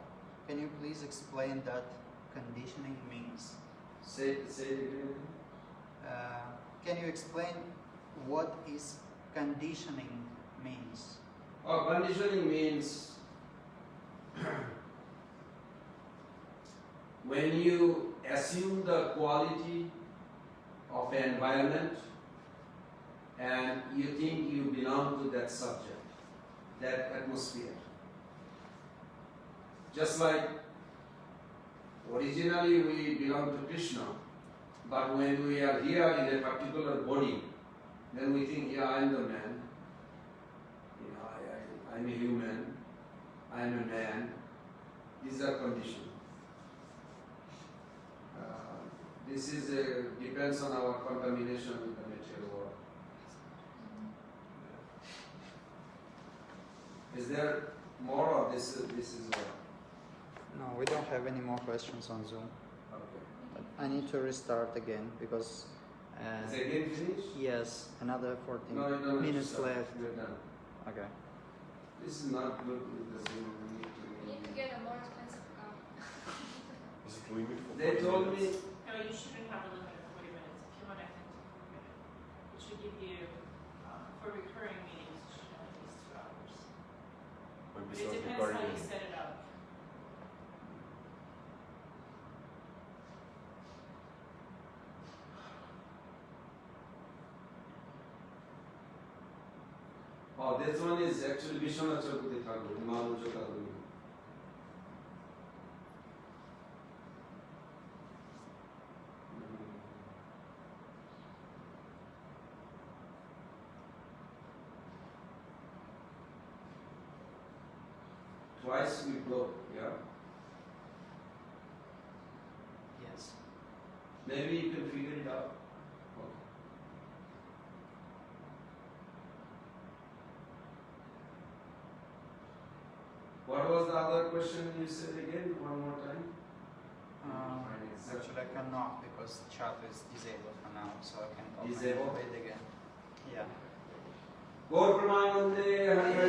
Can you please explain that conditioning means? Say it again. Can you explain what is conditioning means? Oh, conditioning means when you assume the quality of an environment and you think you belong to that subject, that atmosphere. Just like originally we belong to Krishna, but when we are here in a particular body, then we think, yeah, I'm the man. You know, I'm a human. I'm a man. These are conditions. This is depends on our contamination with the material world. Is there more, or this is what? No, we don't have any more questions on Zoom. Okay. But I need to restart again because Is it again finished? yes, another 14 No, you don't minutes stop. left. We're done. Okay. This is not good with the Zoom. We You need to get a more expensive car. Is it limit for They 40 told minutes? me. No, you shouldn't have a limit of 40 minutes. If you want to continue, it should give you, for recurring meetings, it should have at least 2 hours. When we But it start depends recording how you it. set it up. Oh, this one is actually Vishwanath Chakravarti Thakur, Mahamuja Kalmani. Twice we blow, yeah? Yes. Maybe you can figure it out. Okay. What was the other question you said again? One more time? Actually, I cannot because chat is disabled for now, so I can open Disabled? it again. Yeah. Gaur Pramanande Hari